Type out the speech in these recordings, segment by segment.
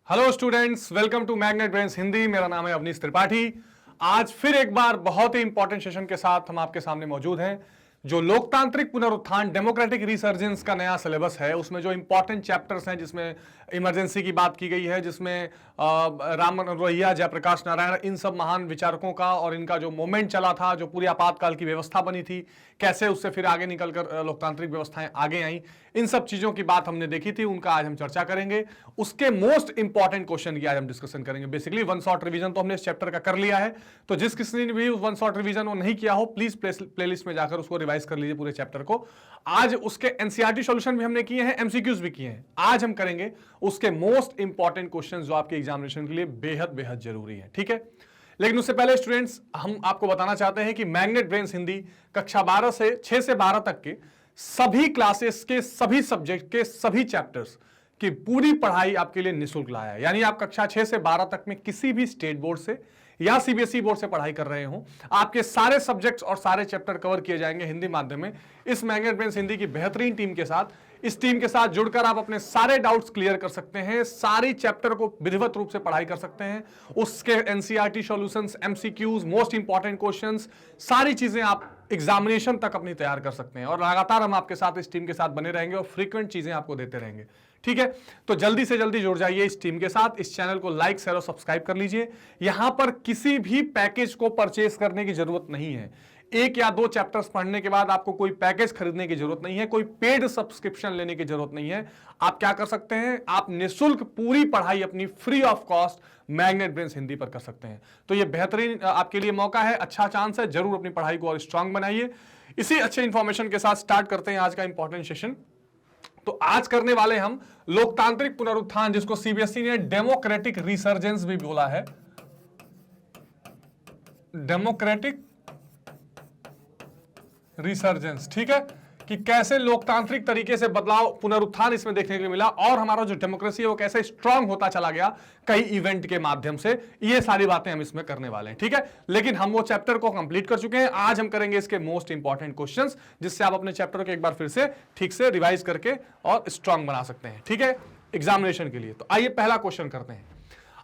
Hello students, welcome to Magnet Brains Hindi. मेरा नाम है अवनीश त्रिपाठी। आज फिर एक बार बहुत ही इंपॉर्टेंट सेशन के साथ हम आपके सामने मौजूद हैं। जो लोकतांत्रिक पुनरुत्थान डेमोक्रेटिक रिसर्जेंस का नया सिलेबस है, उसमें जो इंपॉर्टेंट चैप्टर्स हैं, जिसमें इमरजेंसी की बात की गई है, जिसमें राम मनोहर, जयप्रकाश नारायण, इन सब महान विचारकों का और इनका जो मूवमेंट चला था, जो पूरी आपातकाल की व्यवस्था बनी थी, कैसे उससे फिर आगे निकलकर लोकतांत्रिक व्यवस्थाएं आगे आई, इन सब चीजों की बात हमने देखी थी, उनका आज हम चर्चा करेंगे। उसके मोस्ट इंपॉर्टेंट क्वेश्चन की आज हम डिस्कशन करेंगे। बेसिकली वन शॉट रिवीजन तो हमने इस चैप्टर का कर लिया है, तो जिस किसी ने भी वन शॉट रिवीजन वो नहीं किया हो, प्लीज प्लेलिस्ट में जाकर उसको रिवाइज कर लीजिए पूरे चैप्टर को। आज उसके एनसीईआरटी सॉल्यूशन भी हमने किए हैं, एमसीक्यूज भी किए हैं। आज हम करेंगे उसके मोस्ट इंपॉर्टेंट क्वेश्चन जो आपके एग्जामिनेशन के लिए बेहद बेहद जरूरी है। ठीक है, लेकिन उससे पहले स्टूडेंट्स, हम आपको बताना चाहते हैं कि मैग्नेट ब्रेन्स हिंदी कक्षा 12 से 6 से 12 तक के सभी क्लासेस के सभी सब्जेक्ट के सभी चैप्टर्स की पूरी पढ़ाई आपके लिए निःशुल्क लाया है। यानी आप कक्षा 6 से 12 तक में किसी भी स्टेट बोर्ड से या सीबीएसई बोर्ड से पढ़ाई कर रहे हो, आपके सारे सब्जेक्ट्स और सारे चैप्टर कवर किए जाएंगे हिंदी माध्यम में इस मैग्नेट ब्रेन्स हिंदी की बेहतरीन टीम के साथ। इस टीम के साथ जुड़कर आप अपने सारे डाउट्स क्लियर कर सकते हैं, सारी चैप्टर को विधिवत रूप से पढ़ाई कर सकते हैं। उसके NCERT solutions, MCQs, most important questions, सारी चीजें आप एग्जामिनेशन तक अपनी तैयार कर सकते हैं। और लगातार हम आपके साथ इस टीम के साथ बने रहेंगे और फ्रीक्वेंट चीजें आपको देते रहेंगे। ठीक है, तो जल्दी से जल्दी जुड़ जाइए इस टीम के साथ। इस चैनल को लाइक, शेयर और सब्सक्राइब कर लीजिए। यहां पर किसी भी पैकेज को परचेस करने की जरूरत नहीं है। एक या दो चैप्टर्स पढ़ने के बाद आपको कोई पैकेज खरीदने की जरूरत नहीं है, कोई पेड सब्सक्रिप्शन लेने की जरूरत नहीं है। आप क्या कर सकते हैं, आप निःशुल्क पूरी पढ़ाई अपनी free of cost magnet Brains Hindi पर कर सकते हैं। तो ये बेहतरीन आपके लिए मौका है, अच्छा चांस है। जरूर अपनी पढ़ाई को और स्ट्रांग बनाइए। इसी अच्छे इंफॉर्मेशन के साथ स्टार्ट करते हैं आज का इंपॉर्टेंट सेशन। तो आज करने वाले हम लोकतांत्रिक पुनरुत्थान, जिसको सीबीएसई ने डेमोक्रेटिक रिसर्जेंस भी बोला है, डेमोक्रेटिक रिसर्जेंस। ठीक है, कि कैसे लोकतांत्रिक तरीके से बदलाव, पुनरुत्थान इसमें देखने को मिला और हमारा जो डेमोक्रेसी है वो कैसे स्ट्रांग होता चला गया कई इवेंट के माध्यम से। ये सारी बातें हम इसमें करने वाले हैं। ठीक है, लेकिन हम वो चैप्टर को कंप्लीट कर चुके हैं। आज हम करेंगे इसके मोस्ट इंपॉर्टेंट क्वेश्चंस, जिससे आप अपने चैप्टर को एक बार फिर से ठीक से रिवाइज करके और स्ट्रांग बना सकते हैं। ठीक है, एग्जामिनेशन के लिए। तो आइए पहला क्वेश्चन करते हैं।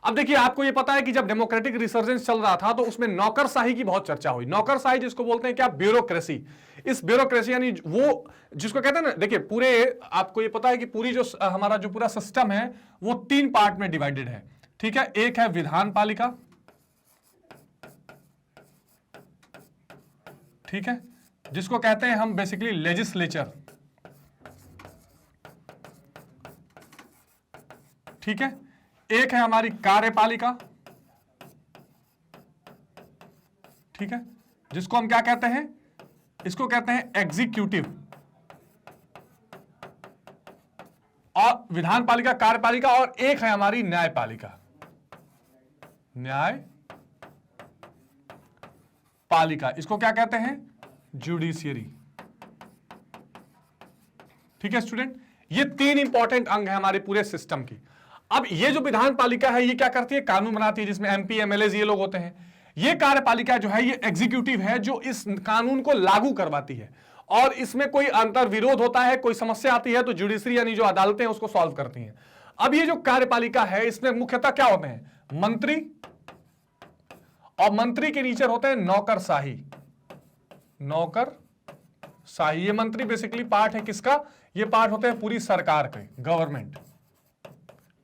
अब देखिए, आपको यह पता है कि जब डेमोक्रेटिक रिसर्जेंस चल रहा था तो उसमें नौकरशाही की बहुत चर्चा हुई। नौकरशाही जिसको बोलते हैं क्या, ब्यूरोक्रेसी। इस ब्यूरोक्रेसी यानी वो जिसको कहते हैं ना, देखिए पूरे आपको यह पता है कि पूरी जो हमारा जो पूरा सिस्टम है वो 3 पार्ट में डिवाइडेड है। ठीक है, एक है विधान पालिका, ठीक है, जिसको कहते हैं हम बेसिकली लेजिस्लेचर। ठीक है, एक है हमारी कार्यपालिका, ठीक है, जिसको हम क्या कहते हैं, इसको कहते हैं एग्जीक्यूटिव। और विधान पालिका, कार्यपालिका, और एक है हमारी न्यायपालिका, न्यायपालिका, इसको क्या कहते हैं, जुडिशियरी। ठीक है स्टूडेंट, ये 3 इंपॉर्टेंट अंग है हमारे पूरे सिस्टम की। अब ये जो विधान पालिका है ये क्या करती है, कानून बनाती है, जिसमें एमपी एमएलए ये लोग होते हैं। ये कार्यपालिका जो है ये एग्जीक्यूटिव है, जो इस कानून को लागू करवाती है। और इसमें कोई अंतर विरोध होता है, कोई समस्या आती है तो जुडिशरी यानी जो अदालतें हैं उसको सॉल्व करती हैं। अब ये जो कार्यपालिका है इसमें मुख्यतः क्या होते हैं, मंत्री, और मंत्री के नीचे होते हैं नौकरशाही। नौकरशाही, ये मंत्री बेसिकली पार्ट है किसका, ये पार्ट होते हैं पूरी सरकार के, गवर्नमेंट।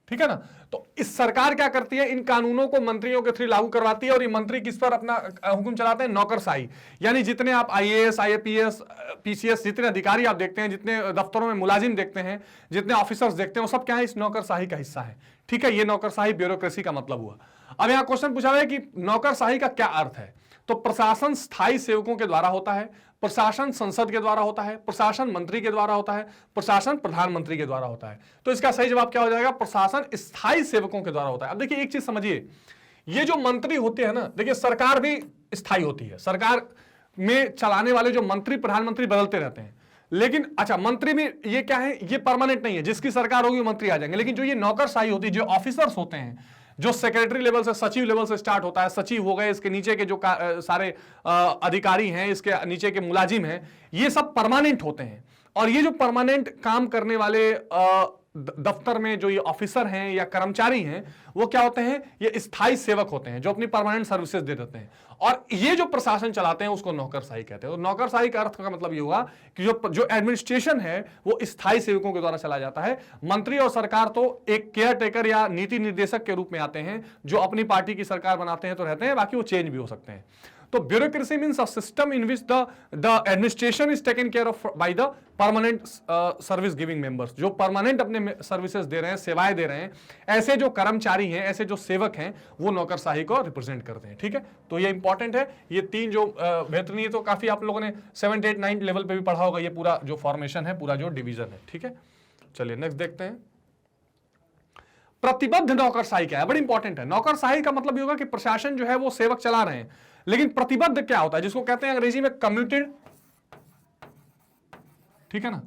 ठीक है ना, तो इस सरकार क्या करती है, इन कानूनों को मंत्रियों के थ्रू लागू करवाती है। और ये मंत्री किस पर अपना हुक्म चलाते हैं, नौकरशाही। यानी जितने आप आईएएस, आईएपीएस, पीसीएस, जितने अधिकारी आप देखते हैं, जितने दफ्तरों में मुलाजिम देखते हैं, जितने ऑफिसर्स देखते हैं, वो सब क्या है, इस नौकरशाही का हिस्सा है। ठीक है, ये नौकरशाही ब्यूरोक्रेसी का मतलब हुआ। अब यहां क्वेश्चन पूछा है कि नौकरशाही का क्या अर्थ है। तो प्रशासन स्थायी सेवकों के द्वारा होता है, प्रशासन संसद के द्वारा होता है, प्रशासन मंत्री के द्वारा होता है, प्रशासन प्रधानमंत्री के द्वारा होता है। तो इसका सही जवाब क्या हो जाएगा, प्रशासन स्थायी सेवकों के द्वारा होता है। अब देखिए एक चीज समझिए, ये जो मंत्री होते हैं ना, देखिए सरकार भी स्थायी होती है, सरकार में चलाने वाले जो मंत्री प्रधानमंत्री बदलते रहते हैं। लेकिन अच्छा, मंत्री में ये क्या है, ये परमानेंट नहीं है, जिसकी सरकार होगी मंत्री आ जाएंगे। लेकिन जो ये नौकरशाही होती है, जो ऑफिसर्स होते हैं, जो सेक्रेटरी लेवल से, सचिव लेवल से स्टार्ट होता है, सचिव हो गए, इसके नीचे के जो सारे अधिकारी हैं, इसके नीचे के मुलाजिम हैं, ये सब परमानेंट होते हैं। और ये जो परमानेंट काम करने वाले दफ्तर में जो ये ऑफिसर हैं या कर्मचारी हैं, वो क्या होते हैं, ये स्थायी सेवक होते हैं जो अपनी परमानेंट सर्विसेज दे देते हैं। और ये जो प्रशासन चलाते हैं उसको नौकरशाही कहते हैं। और नौकरशाही का अर्थ का मतलब ये होगा कि जो एडमिनिस्ट्रेशन है वो स्थायी सेवकों के द्वारा चला जाता है। मंत्री और सरकार तो एक केयर टेकर या नीति निर्देशक के रूप में आते हैं, जो अपनी पार्टी की सरकार बनाते हैं तो रहते हैं, बाकी वो चेंज भी हो सकते हैं। तो bureaucracy means a system in which the administration is taken care of by the permanent service giving members, जो परमानेंट अपने सर्विसेज दे रहे हैं, सेवाएं दे रहे हैं, ऐसे जो कर्मचारी हैं, ऐसे जो सेवक हैं, वो नौकरशाही को रिप्रेजेंट करते हैं। ठीक है, तो ये इंपॉर्टेंट है। ये तीन जो बेहतरीन है, तो काफी आप लोगों ने 7, 8, 9 लेवल पे भी पढ़ा होगा, ये पूरा जो फॉर्मेशन है, पूरा जो डिवीजन है। ठीक है, चलिए नेक्स्ट देखते हैं। प्रतिबद्ध नौकरशाही क्या है, बड़ी इंपॉर्टेंट है। नौकरशाही का मतलब ये होगा कि प्रशासन जो है वो सेवक चला रहे हैं, लेकिन प्रतिबद्ध क्या होता है, जिसको कहते हैं अंग्रेजी में कमिटेड, ठीक है ना,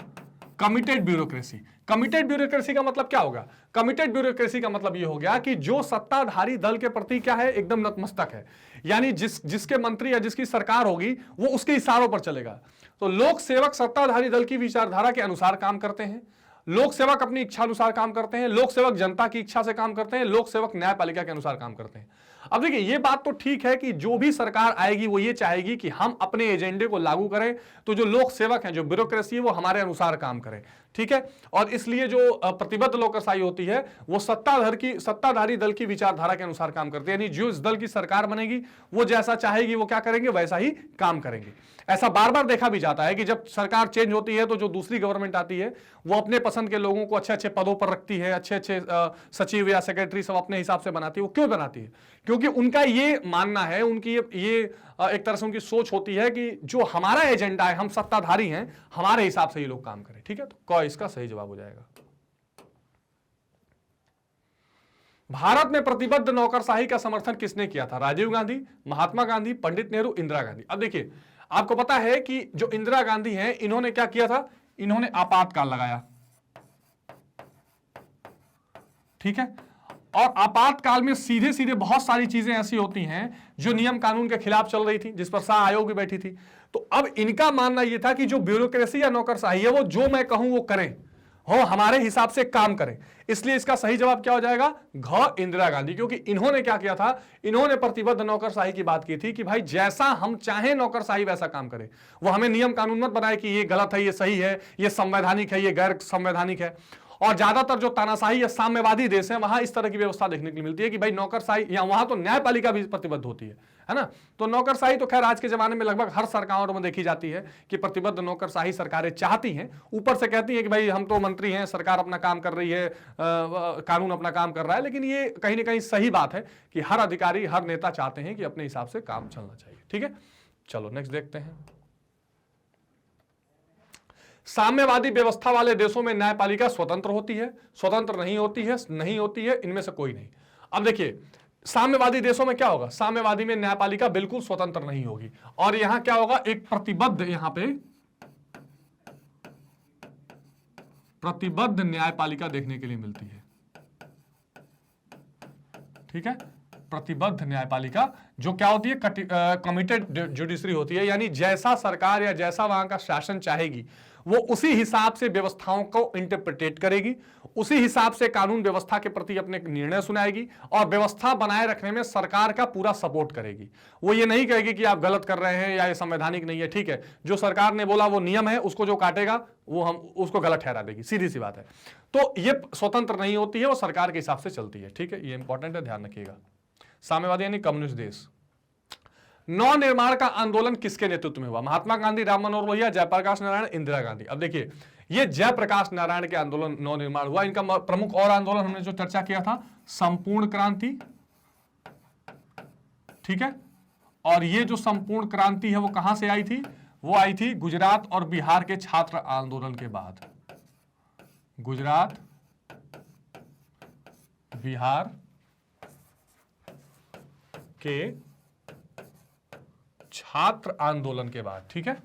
कमिटेड ब्यूरोक्रेसी। कमिटेड ब्यूरोक्रेसी का मतलब क्या होगा, कमिटेड ब्यूरोक्रेसी का मतलब ये हो गया कि जो सत्ताधारी दल के प्रति क्या है, एकदम नतमस्तक है, यानी जिसके मंत्री या जिसकी सरकार होगी वो उसके इशारों पर चलेगा। तो लोक सेवक सत्ताधारी दल की विचारधारा के अनुसार काम करते हैं, लोक सेवक अपनी इच्छा अनुसार काम करते हैं, लोक सेवक जनता की इच्छा से काम करते हैं, लोक सेवक न्यायपालिका के अनुसार काम करते हैं। अब देखिए, ये बात तो ठीक है कि जो भी सरकार आएगी वो ये चाहेगी कि हम अपने एजेंडे को लागू करें, तो जो लोक सेवक हैं, जो ब्यूरोक्रेसी है, वो हमारे अनुसार काम करे। ठीक है, और इसलिए जो प्रतिबद्ध नौकरशाही होती है वो सत्ताधारी दल की विचारधारा के अनुसार काम करती है, यानी जो इस दल की सरकार बनेगी वो जैसा चाहेगी वो क्या करेंगे, वैसा ही काम करेंगे। ऐसा बार बार देखा भी जाता है कि जब सरकार चेंज होती है तो जो दूसरी गवर्नमेंट आती है वो अपने पसंद के लोगों को अच्छे अच्छे पदों पर रखती है, अच्छे अच्छे सचिव या सेक्रेटरी सब अपने हिसाब से बनाती है। वो क्यों बनाती है, क्योंकि उनका ये मानना है, उनकी ये एक तरह से उनकी सोच होती है कि जो हमारा एजेंडा है, हम सत्ताधारी हैं, हमारे हिसाब से ये लोग काम करें। ठीक है, तो क इसका सही जवाब हो जाएगा। भारत में प्रतिबद्ध नौकरशाही का समर्थन किसने किया था, राजीव गांधी, महात्मा गांधी, पंडित नेहरू, इंदिरा गांधी। अब देखिए, आपको पता है कि जो इंदिरा गांधी हैं, इन्होंने क्या किया था, इन्होंने आपातकाल लगाया। ठीक है, और आपातकाल में सीधे सीधे बहुत सारी चीजें ऐसी होती हैं जो नियम कानून के खिलाफ चल रही थी, जिस पर शाह आयोग भी बैठी थी। तो अब इनका मानना यह था कि जो ब्यूरोक्रेसी या नौकरशाही है वो जो मैं कहूं वो करें, हो हमारे हिसाब से काम करें। इसलिए इसका सही जवाब क्या हो जाएगा, घ इंदिरा गांधी। क्योंकि इन्होंने क्या किया था, इन्होंने प्रतिबद्ध नौकरशाही की बात की थी कि भाई जैसा हम चाहें नौकरशाही वैसा काम करे, वो हमें नियम कानून मत बनाए कि ये गलत है, ये सही है, ये संवैधानिक है, ये गैर संवैधानिक है। और ज्यादातर जो तानाशाही या साम्यवादी देश हैं वहां इस तरह की व्यवस्था देखने के लिए मिलती है कि भाई नौकरशाही, या वहां तो न्यायपालिका भी प्रतिबद्ध होती है ना। तो नौकरशाही तो खैर आज के जमाने में लगभग हर सरकारों में देखी जाती है कि प्रतिबद्ध नौकरशाही सरकारें चाहती हैं, ऊपर से कहती हैं कि भाई हम तो मंत्री हैं, सरकार अपना काम कर रही है, कानून अपना काम कर रहा है। लेकिन ये कहीं ना कहीं सही बात है कि हर अधिकारी, हर नेता चाहते हैं कि अपने हिसाब से काम चलना चाहिए। ठीक है, चलो नेक्स्ट देखते हैं। साम्यवादी व्यवस्था वाले देशों में न्यायपालिका स्वतंत्र होती है, स्वतंत्र नहीं होती है, नहीं होती है, इनमें से कोई नहीं। अब देखिए, साम्यवादी देशों में क्या होगा, साम्यवादी में न्यायपालिका बिल्कुल स्वतंत्र नहीं होगी, और यहां क्या होगा, एक प्रतिबद्ध, यहां पे प्रतिबद्ध न्यायपालिका देखने के लिए मिलती है। ठीक है, प्रतिबद्ध न्यायपालिका जो क्या होती है, कमिटेड जुडिशरी होती है, यानी जैसा सरकार या जैसा वहां का शासन चाहेगी वो उसी हिसाब से व्यवस्थाओं को इंटरप्रिटेट करेगी, उसी हिसाब से कानून व्यवस्था के प्रति अपने निर्णय सुनाएगी, और व्यवस्था बनाए रखने में सरकार का पूरा सपोर्ट करेगी। वो ये नहीं कहेगी कि आप गलत कर रहे हैं या ये संवैधानिक नहीं है। ठीक है, जो सरकार ने बोला वो नियम है, उसको जो काटेगा वो हम उसको गलत ठहरा देगी, सीधी सी बात है। तो ये स्वतंत्र नहीं होती है, वो सरकार के हिसाब से चलती है। ठीक है, ये इंपॉर्टेंट है, ध्यान रखिएगा। साम्यवादी यानी कम्युनिस्ट देश। नव निर्माण का आंदोलन किसके नेतृत्व में हुआ, महात्मा गांधी, राम मनोहर लोहिया, जयप्रकाश नारायण, इंदिरा गांधी। अब देखिए, ये जयप्रकाश नारायण के आंदोलन नव निर्माण हुआ। इनका प्रमुख और आंदोलन हमने जो चर्चा किया था, संपूर्ण क्रांति। ठीक है, और ये जो संपूर्ण क्रांति है वो कहां से आई थी, वो आई थी गुजरात और बिहार के छात्र आंदोलन के बाद। गुजरात, बिहार के छात्र आंदोलन के बाद। ठीक है,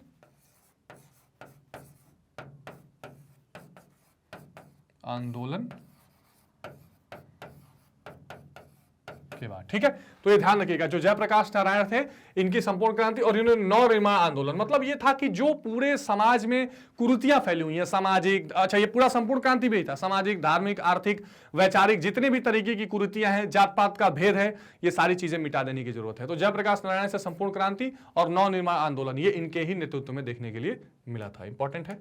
आंदोलन के बाद। ठीक है, तो ये ध्यान रखिएगा, जो जयप्रकाश नारायण थे इनकी संपूर्ण क्रांति और इन्होंने नवनिर्माण आंदोलन, मतलब ये था कि जो पूरे समाज में कुरीतियां फैली हुई हैं सामाजिक, अच्छा ये पूरा संपूर्ण क्रांति भी था, सामाजिक, धार्मिक, आर्थिक, वैचारिक जितने भी तरीके की कुरीतियां हैं, जात पात का भेद है, ये सारी चीजें मिटा देने की जरूरत है। तो जयप्रकाश नारायण से संपूर्ण क्रांति और नवनिर्माण आंदोलन ये इनके ही नेतृत्व में देखने के लिए मिला था। इंपॉर्टेंट है।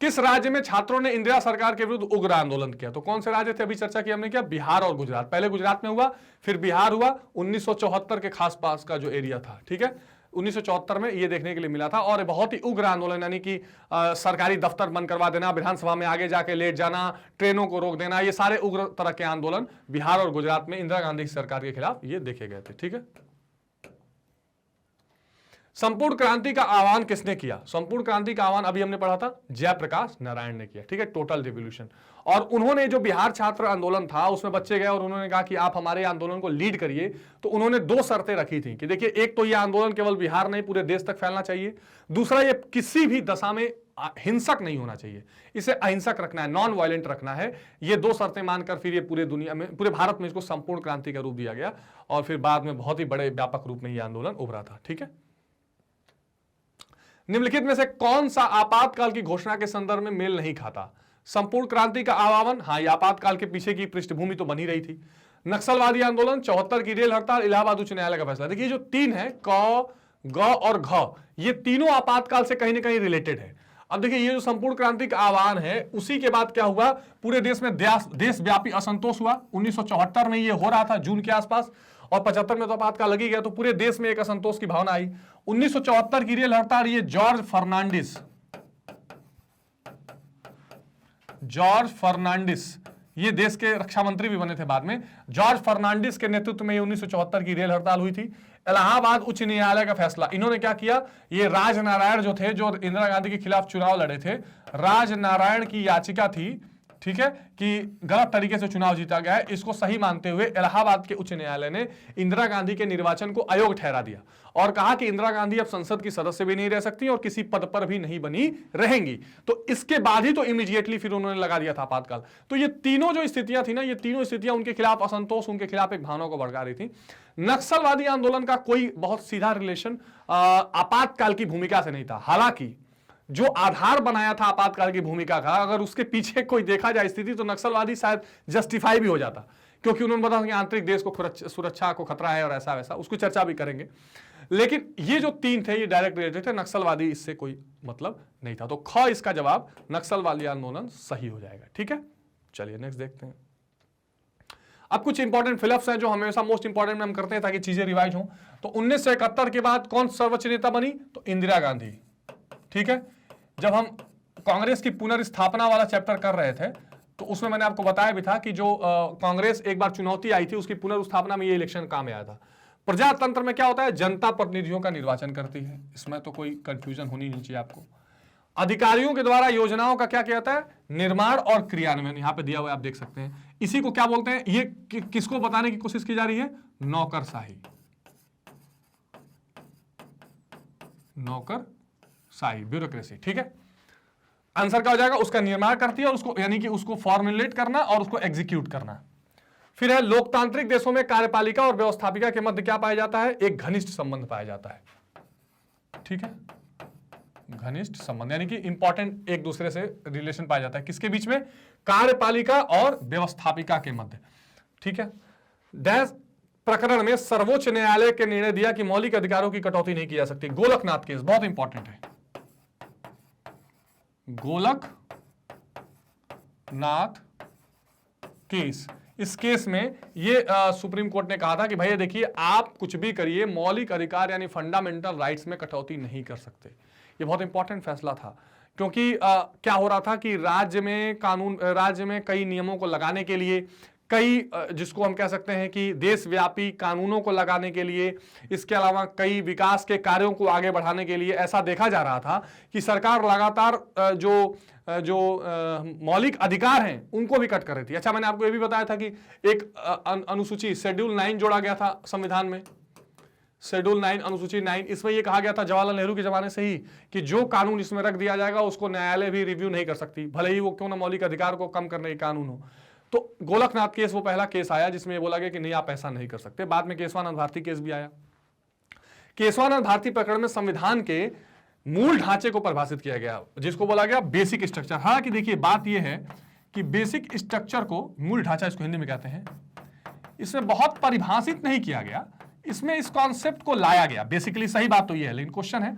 किस राज्य में छात्रों ने इंदिरा सरकार के विरुद्ध उग्र आंदोलन किया? तो कौन से राज्य थे? अभी चर्चा की हमने, क्या बिहार और गुजरात। पहले गुजरात में हुआ, फिर बिहार हुआ, 1974 के खास पास का जो एरिया था। ठीक है, 1974 में ये देखने के लिए मिला था। और बहुत ही उग्र आंदोलन, यानी कि सरकारी दफ्तर बंद करवा देना, विधानसभा में आगे जाके लेट जाना, ट्रेनों को रोक देना, ये सारे उग्र तरह के आंदोलन बिहार और गुजरात में इंदिरा गांधी की सरकार के खिलाफ ये देखे गए थे। ठीक है, संपूर्ण क्रांति का आह्वान किसने किया? संपूर्ण क्रांति का आह्वान अभी हमने पढ़ा था, जयप्रकाश नारायण ने किया। ठीक है, टोटल रिवॉल्यूशन। और उन्होंने जो बिहार छात्र आंदोलन था उसमें बच्चे गए और उन्होंने कहा कि आप हमारे आंदोलन को लीड करिए। तो उन्होंने दो शर्तें रखी थी कि देखिए, एक तो ये आंदोलन केवल बिहार नहीं पूरे देश तक फैलना चाहिए, दूसरा ये किसी भी दशा में हिंसक नहीं होना चाहिए, इसे अहिंसक रखना है, नॉन वायलेंट रखना है। ये दो शर्तें मानकर फिर ये पूरे दुनिया में, पूरे भारत में इसको संपूर्ण क्रांति का रूप दिया गया और फिर बाद में बहुत ही बड़े व्यापक रूप में यह आंदोलन उभरा था। ठीक है, निम्नलिखित में से कौन सा आपातकाल की घोषणा के संदर्भ में मेल नहीं खाता? संपूर्ण क्रांति का आह्वान, हाँ, ये आपातकाल के पीछे की पृष्ठभूमि तो बनी रही थी। नक्सलवादी आंदोलन, 74 की रेल हड़ताल, इलाहाबाद उच्च न्यायालय का फैसला। देखिए जो तीन है, क, ग और घ, ये तीनों आपातकाल से कहीं ना कहीं रिलेटेड है। अब देखिए, ये जो संपूर्ण क्रांति का आह्वान है, उसी के बाद क्या हुआ, पूरे देश में देशव्यापी असंतोष हुआ। 1974 में ये हो रहा था जून के आसपास, और 75 में तो आपातकाल लग ही गया, तो पूरे देश में एक असंतोष की भावना आई। 1974 की रेल हड़ताल, ये जॉर्ज फर्नांडिस ये देश के रक्षा मंत्री भी बने थे बाद में। जॉर्ज फर्नांडिस के नेतृत्व में 1974 की रेल हड़ताल हुई थी। इलाहाबाद उच्च न्यायालय का फैसला, इन्होंने क्या किया, ये राजनारायण जो थे, जो इंदिरा गांधी के खिलाफ चुनाव लड़े थे, राजनारायण की याचिका थी, ठीक है, कि गलत तरीके से चुनाव जीता गया है, इसको सही मानते हुए इलाहाबाद के उच्च न्यायालय ने इंदिरा गांधी के निर्वाचन को अयोग्य ठहरा दिया और कहा कि इंदिरा गांधी अब संसद की सदस्य भी नहीं रह सकती और किसी पद पर भी नहीं बनी रहेंगी। तो इसके बाद ही तो इमीडिएटली फिर उन्होंने लगा दिया था आपातकाल। तो ये तीनों जो स्थितियां थी ना, ये तीनों स्थितियां उनके खिलाफ असंतोष, उनके खिलाफ एक भावना को भड़का रही थी। नक्सलवादी आंदोलन का कोई बहुत सीधा रिलेशन आपातकाल की भूमिका से नहीं था। हालांकि जो आधार बनाया था आपातकाल की भूमिका का, अगर उसके पीछे कोई देखा जाए स्थिति, तो नक्सलवादी शायद जस्टिफाई भी हो जाता, क्योंकि उन्होंने बताया कि आंतरिक देश को सुरक्षा को खतरा है और ऐसा वैसा, उसको चर्चा भी करेंगे। लेकिन ये जो तीन थे, ये डायरेक्ट रिलेटेड थे, नक्सलवादी इससे कोई मतलब नहीं था। तो ख इसका जवाब, नक्सलवादी आंदोलन सही हो जाएगा। ठीक है, चलिए नेक्स्ट देखते हैं। अब कुछ इंपॉर्टेंट फिलअप्स हैं जो हमेशा मोस्ट इंपॉर्टेंट में हम करते हैं ताकि चीजें रिवाइज हों। तो 1971 के बाद कौन सर्वोच्च नेता बनी? तो इंदिरा गांधी। ठीक है, जब हम कांग्रेस की पुनर्स्थापना वाला चैप्टर कर रहे थे, तो उसमें मैंने आपको बताया भी था कि जो कांग्रेस एक बार चुनौती आई थी, उसकी पुनर्स्थापना में ये इलेक्शन काम आया था। प्रजातंत्र में क्या होता है, जनता प्रतिनिधियों का निर्वाचन करती है, इसमें तो कोई कंफ्यूजन होनी नहीं चाहिए आपको। अधिकारियों के द्वारा योजनाओं का क्या कहता है, निर्माण और क्रियान्वयन, यहां पे दिया हुआ है, आप देख सकते हैं। इसी को क्या बोलते हैं, ये किसको बताने की कोशिश की जा रही है, नौकरशाही। नौकरशाही, ब्यूरोक्रेसी। ठीक है, आंसर क्या हो जाएगा, उसका निर्माण करती है और उसको, यानी कि उसको फॉर्मुलेट करना और उसको एग्जीक्यूट करना। फिर है, लोकतांत्रिक देशों में कार्यपालिका और व्यवस्थापिका के मध्य क्या पाया जाता है, एक घनिष्ठ संबंध पाया जाता है। ठीक है, घनिष्ठ संबंध, यानी कि इंपॉर्टेंट एक दूसरे से रिलेशन पाया जाता है, किसके बीच में, कार्यपालिका और व्यवस्थापिका के मध्य। ठीक है, डैश प्रकरण में सर्वोच्च न्यायालय के निर्णय दिया कि मौलिक अधिकारों की कटौती नहीं की जा सकती। गोलकनाथ केस बहुत इंपॉर्टेंट है, गोलकनाथ केस। इस केस में ये सुप्रीम कोर्ट ने कहा था कि भैया देखिए, आप कुछ भी करिए, मौलिक अधिकार यानी फंडामेंटल राइट्स में कटौती नहीं कर सकते। ये बहुत इंपॉर्टेंट फैसला था, क्योंकि क्या हो रहा था कि राज्य में कई नियमों को लगाने के लिए, कई जिसको हम कह सकते हैं कि देशव्यापी कानूनों को लगाने के लिए, इसके अलावा कई विकास के कार्यों को आगे बढ़ाने के लिए, ऐसा देखा जा रहा था कि सरकार लगातार जो मौलिक अधिकार हैं उनको भी कट कर रही थी। अच्छा, मैंने आपको ये भी बताया था कि एक अनुसूची शेड्यूल 9 जोड़ा गया था संविधान में, शेड्यूल 9 अनुसूची 9, इसमें यह कहा गया था जवाहरलाल नेहरू के जमाने से ही कि जो कानून इसमें रख दिया जाएगा उसको न्यायालय भी रिव्यू नहीं कर सकती, भले ही वो क्यों ना मौलिक अधिकार को कम करने के कानून हो। तो गोलकनाथ केस वो पहला केस आया जिसमें बोला गया कि नहीं आप ऐसा नहीं कर सकते। बाद में केशवानंद भारती केस भी आया। केशवानंद भारती प्रकरण में संविधान के मूल ढांचे को परिभाषित किया गया जिसको बोला गया बेसिक स्ट्रक्चर। हालांकि देखिए बात यह है कि बेसिक स्ट्रक्चर को, मूल ढांचा इसको हिंदी में कहते हैं, इसमें बहुत परिभाषित नहीं किया गया, इसमें इस कॉन्सेप्ट को लाया गया। बेसिकली सही बात तो यह है, लेकिन क्वेश्चन है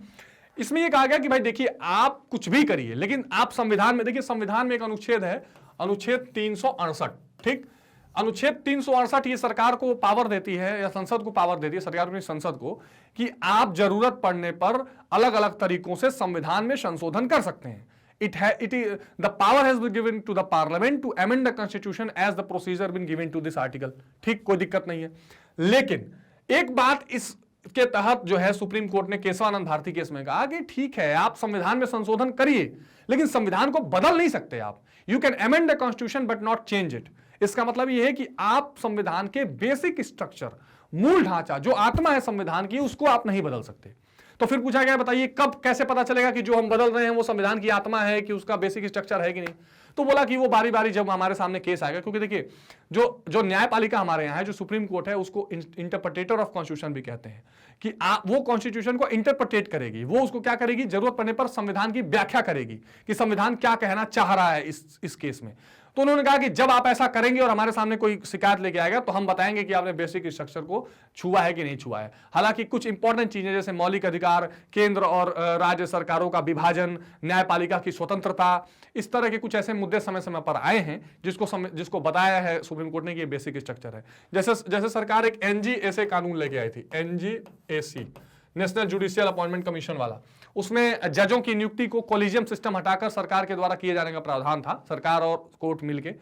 इसमें यह कहा गया कि भाई देखिए आप कुछ भी करिए, लेकिन आप संविधान में, देखिए संविधान में एक अनुच्छेद है, अनुच्छेद 368, ठीक। अनुच्छेद 368 ये सरकार को पावर देती है या संसद को पावर देती है, सरकार अपनी संसद को, कि आप जरूरत पड़ने पर अलग अलग तरीकों से संविधान में संशोधन कर सकते हैं। The power has been given to the parliament to amend the constitution as the procedure been given to this article। ठीक, कोई दिक्कत नहीं है। लेकिन एक बात इसके तहत जो है सुप्रीम कोर्ट ने केशवानंद भारती केस में कहा कि ठीक है आप संविधान में संशोधन करिए, लेकिन संविधान को बदल नहीं सकते आप। You can amend the constitution but not change it. इसका मतलब यह है कि आप संविधान के बेसिक स्ट्रक्चर, मूल ढांचा, जो आत्मा है संविधान की, उसको आप नहीं बदल सकते। तो फिर पूछा गया बताइए कब कैसे पता चलेगा कि जो हम बदल रहे हैं वो संविधान की आत्मा है, कि उसका बेसिक स्ट्रक्चर है कि नहीं। तो बोला कि वो बारी बारी जब हमारे सामने केस आएगा, क्योंकि देखिए जो न्यायपालिका हमारे यहाँ है, जो सुप्रीम कोर्ट है, उसको इंटरप्रेटेटर ऑफ कॉन्स्टिट्यूशन भी कहते हैं, कि वो कॉन्स्टिट्यूशन को इंटरप्रेटेट करेगी, वो उसको क्या करेगी, जरूरत पड़ने पर संविधान की व्याख्या करेगी कि संविधान क्या कहना चाह रहा है इस केस में। तो उन्होंने कहा कि जब आप ऐसा करेंगे और हमारे सामने कोई शिकायत लेके आएगा तो हम बताएंगे कि आपने बेसिक स्ट्रक्चर को छुआ है कि नहीं छुआ है। हालांकि कुछ इंपॉर्टेंट चीजें जैसे मौलिक अधिकार, केंद्र और राज्य सरकारों का विभाजन, न्यायपालिका की स्वतंत्रता, इस तरह के कुछ ऐसे मुद्दे समय समय पर आए हैं जिसको बताया है सुप्रीम कोर्ट ने कि ये बेसिक स्ट्रक्चर है। जैसे सरकार एक एनजीएसी कानून लेके आई थी, एनजीएसी, नेशनल जुडिशियल अपॉइंटमेंट कमीशन वाला। उसमें जजों की नियुक्ति को कोलिजियम सिस्टम हटाकर सरकार के द्वारा किए जाने का प्रावधान था, सरकार और कोर्ट मिलके।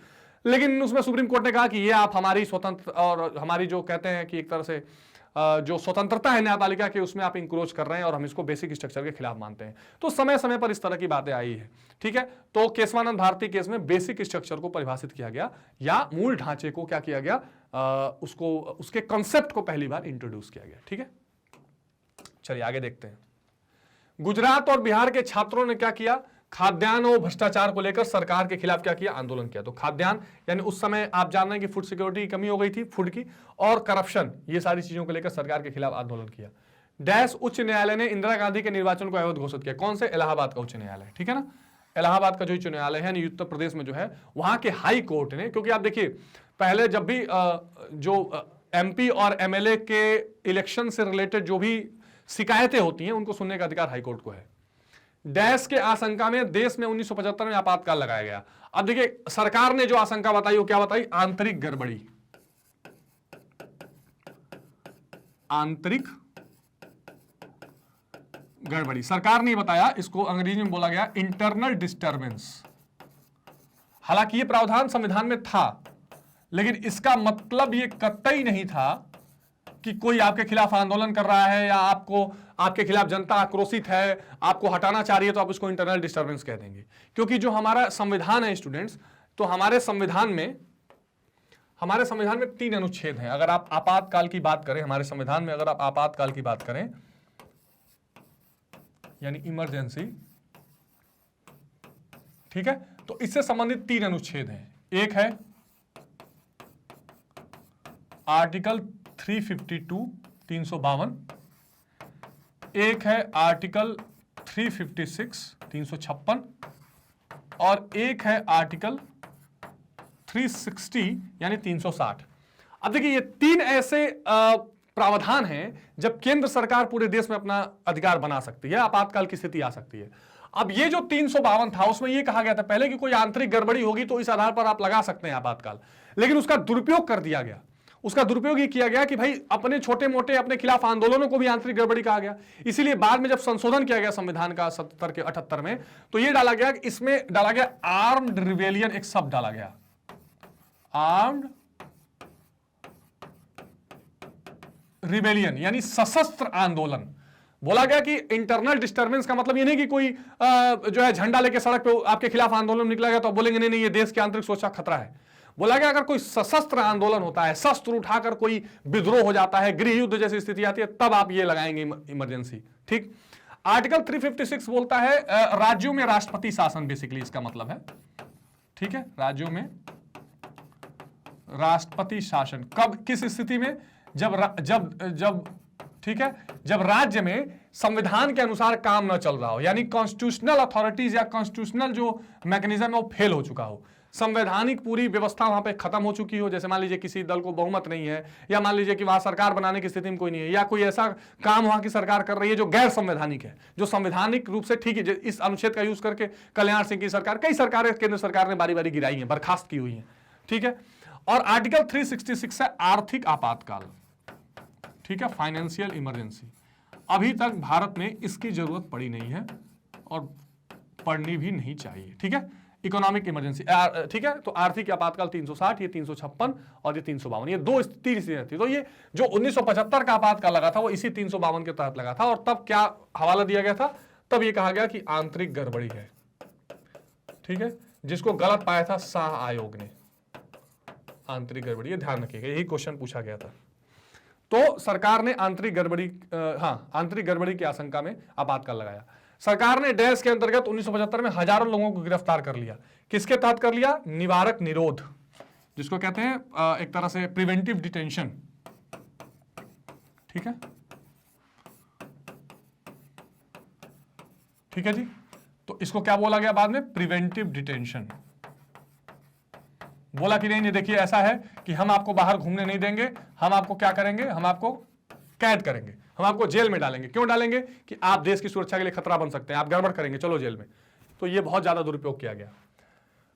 लेकिन उसमें सुप्रीम कोर्ट ने कहा कि ये आप हमारी स्वतंत्र और हमारी जो कहते हैं कि एक तरह से जो स्वतंत्रता है न्यायपालिका की, उसमें आप इंक्रोच कर रहे हैं और हम इसको बेसिक स्ट्रक्चर के खिलाफ मानते हैं। तो समय समय पर इस तरह की बातें आई है, ठीक है। तो केशवानंद भारती केस में बेसिक स्ट्रक्चर को परिभाषित किया गया, या मूल ढांचे को क्या किया गया, उसके कॉन्सेप्ट को पहली बार इंट्रोड्यूस किया गया, ठीक है। चलिए आगे देखते हैं। गुजरात और बिहार के छात्रों ने क्या किया, खाद्यान्न और भ्रष्टाचार को लेकर सरकार के खिलाफ क्या किया, आंदोलन किया। तो खाद्यान्न यानी उस समय आप जान रहे हैं कि फूड सिक्योरिटी की कमी हो गई थी, फूड की, और करप्शन, ये सारी चीजों को लेकर सरकार के खिलाफ आंदोलन किया। डैश उच्च न्यायालय ने इंदिरा गांधी के निर्वाचन को अवैध घोषित किया। कौन से? इलाहाबाद का उच्च न्यायालय, ठीक है ना। इलाहाबाद का जो उच्च न्यायालय है उत्तर प्रदेश में जो है, वहां के हाई कोर्ट ने, क्योंकि आप देखिए पहले जब भी जो एमपी और एमएलए के इलेक्शन से रिलेटेड जो भी शिकायतें होती हैं उनको सुनने का अधिकार हाईकोर्ट को है। डैश के आशंका में देश में 1975 में आपातकाल लगाया गया। अब देखिए सरकार ने जो आशंका बताई वो क्या बताई, आंतरिक गड़बड़ी, आंतरिक गड़बड़ी सरकार ने बताया, इसको अंग्रेजी में बोला गया इंटरनल डिस्टर्बेंस। हालांकि ये प्रावधान संविधान में था, लेकिन इसका मतलब ये कतई नहीं था कि कोई आपके खिलाफ आंदोलन कर रहा है या आपके खिलाफ जनता आक्रोशित है, आपको हटाना चाह रही है तो आप उसको इंटरनल डिस्टर्बेंस कह देंगे। क्योंकि जो हमारा संविधान है स्टूडेंट्स, तो हमारे संविधान में 3 अनुच्छेद हैं। अगर आप आपातकाल की बात करें, हमारे संविधान में अगर आप आपातकाल की बात करें यानी इमरजेंसी, ठीक है, तो इससे संबंधित 3 अनुच्छेद हैं। एक है आर्टिकल 352 352, एक है आर्टिकल 356 356, और एक है आर्टिकल 360 यानी 360। अब देखिए ये 3 ऐसे प्रावधान हैं जब केंद्र सरकार पूरे देश में अपना अधिकार बना सकती है, आपातकाल की स्थिति आ सकती है। अब ये जो 352 था उसमें ये कहा गया था पहले कि कोई आंतरिक गड़बड़ी होगी तो इस आधार पर आप लगा सकते हैं आपातकाल, लेकिन उसका दुरुपयोग कर दिया गया। उसका दुरुपयोग ये किया गया कि भाई अपने छोटे मोटे अपने खिलाफ आंदोलनों को भी आंतरिक गड़बड़ी कहा गया। इसीलिए बाद में जब संशोधन किया गया संविधान का 77 के 78 में, तो ये डाला गया कि इसमें डाला गया आर्म्ड रिबेलियन, एक शब्द डाला गया, आर्म्ड रिबेलियन यानी सशस्त्र आंदोलन। बोला गया कि इंटरनल डिस्टर्बेंस का मतलब ये नहीं कि कोई जो है झंडा लेके सड़क पे आपके खिलाफ आंदोलन निकला गया तो बोलेंगे नहीं ये देश की आंतरिक सुरक्षा खतरा है। बोला गया अगर कोई सशस्त्र आंदोलन होता है, शस्त्र उठाकर कोई विद्रोह हो जाता है, गृह युद्ध जैसी स्थिति आती है, तब आप ये लगाएंगे इमरजेंसी, ठीक। आर्टिकल 356 बोलता है राज्यों में राष्ट्रपति शासन, बेसिकली इसका मतलब है, ठीक है, राज्यों में राष्ट्रपति शासन। कब, किस स्थिति में? जब ठीक है, जब राज्य में संविधान के अनुसार काम न चल रहा हो, यानी कॉन्स्टिट्यूशनल अथॉरिटीज या कॉन्स्टिट्यूशनल जो मैकेनिज्म है वो फेल हो चुका हो, संवैधानिक पूरी व्यवस्था वहां पे खत्म हो चुकी हो। जैसे मान लीजिए किसी दल को बहुमत नहीं है, या मान लीजिए कि वहां सरकार बनाने की स्थिति में कोई नहीं है, या कोई ऐसा काम वहां की सरकार कर रही है जो गैर संवैधानिक है, जो संवैधानिक रूप से ठीक है। इस अनुच्छेद का यूज करके कल्याण सिंह की सरकार, कई सरकारें केंद्र सरकार ने बारी बारी गिराई है, बर्खास्त की हुई है, ठीक है। और आर्टिकल 366 है आर्थिक आपातकाल, ठीक है, फाइनेंशियल इमरजेंसी। अभी तक भारत में इसकी जरूरत पड़ी नहीं है और पड़नी भी नहीं चाहिए, ठीक है। इकोनॉमिक इमरजेंसी, ठीक है। तो आर्थिक आपातकाल 360, ये 356 और ये 352, ये दो स्थितियां थी। तो ये जो 1975 का आपातकाल लगा था वो इसी 352 के तहत लगा था। और तब क्या हवाला दिया गया था? तब ये कहा गया कि आंतरिक गड़बड़ी है, ठीक है, जिसको गलत पाया था शाह आयोग ने। आंतरिक गड़बड़ी, ये ध्यान रखिएगा, यही क्वेश्चन पूछा गया था। तो सरकार ने आंतरिक गड़बड़ी की आशंका में आपातकाल लगाया। सरकार ने डैश के अंतर्गत 1975 में हजारों लोगों को गिरफ्तार कर लिया। किसके तहत कर लिया? निवारक निरोध, जिसको कहते हैं एक तरह से प्रिवेंटिव डिटेंशन, ठीक है, ठीक है जी। तो इसको क्या बोला गया बाद में? Preventive detention. बोला कि नहीं, देखिए ऐसा है कि हम आपको बाहर घूमने नहीं देंगे, हम आपको क्या करेंगे, हम आपको कैद करेंगे, हम आपको जेल में डालेंगे। क्यों डालेंगे? कि आप देश की सुरक्षा के लिए खतरा बन सकते हैं, आप गड़बड़ करेंगे, चलो जेल में। तो ये बहुत ज्यादा दुरुपयोग किया गया।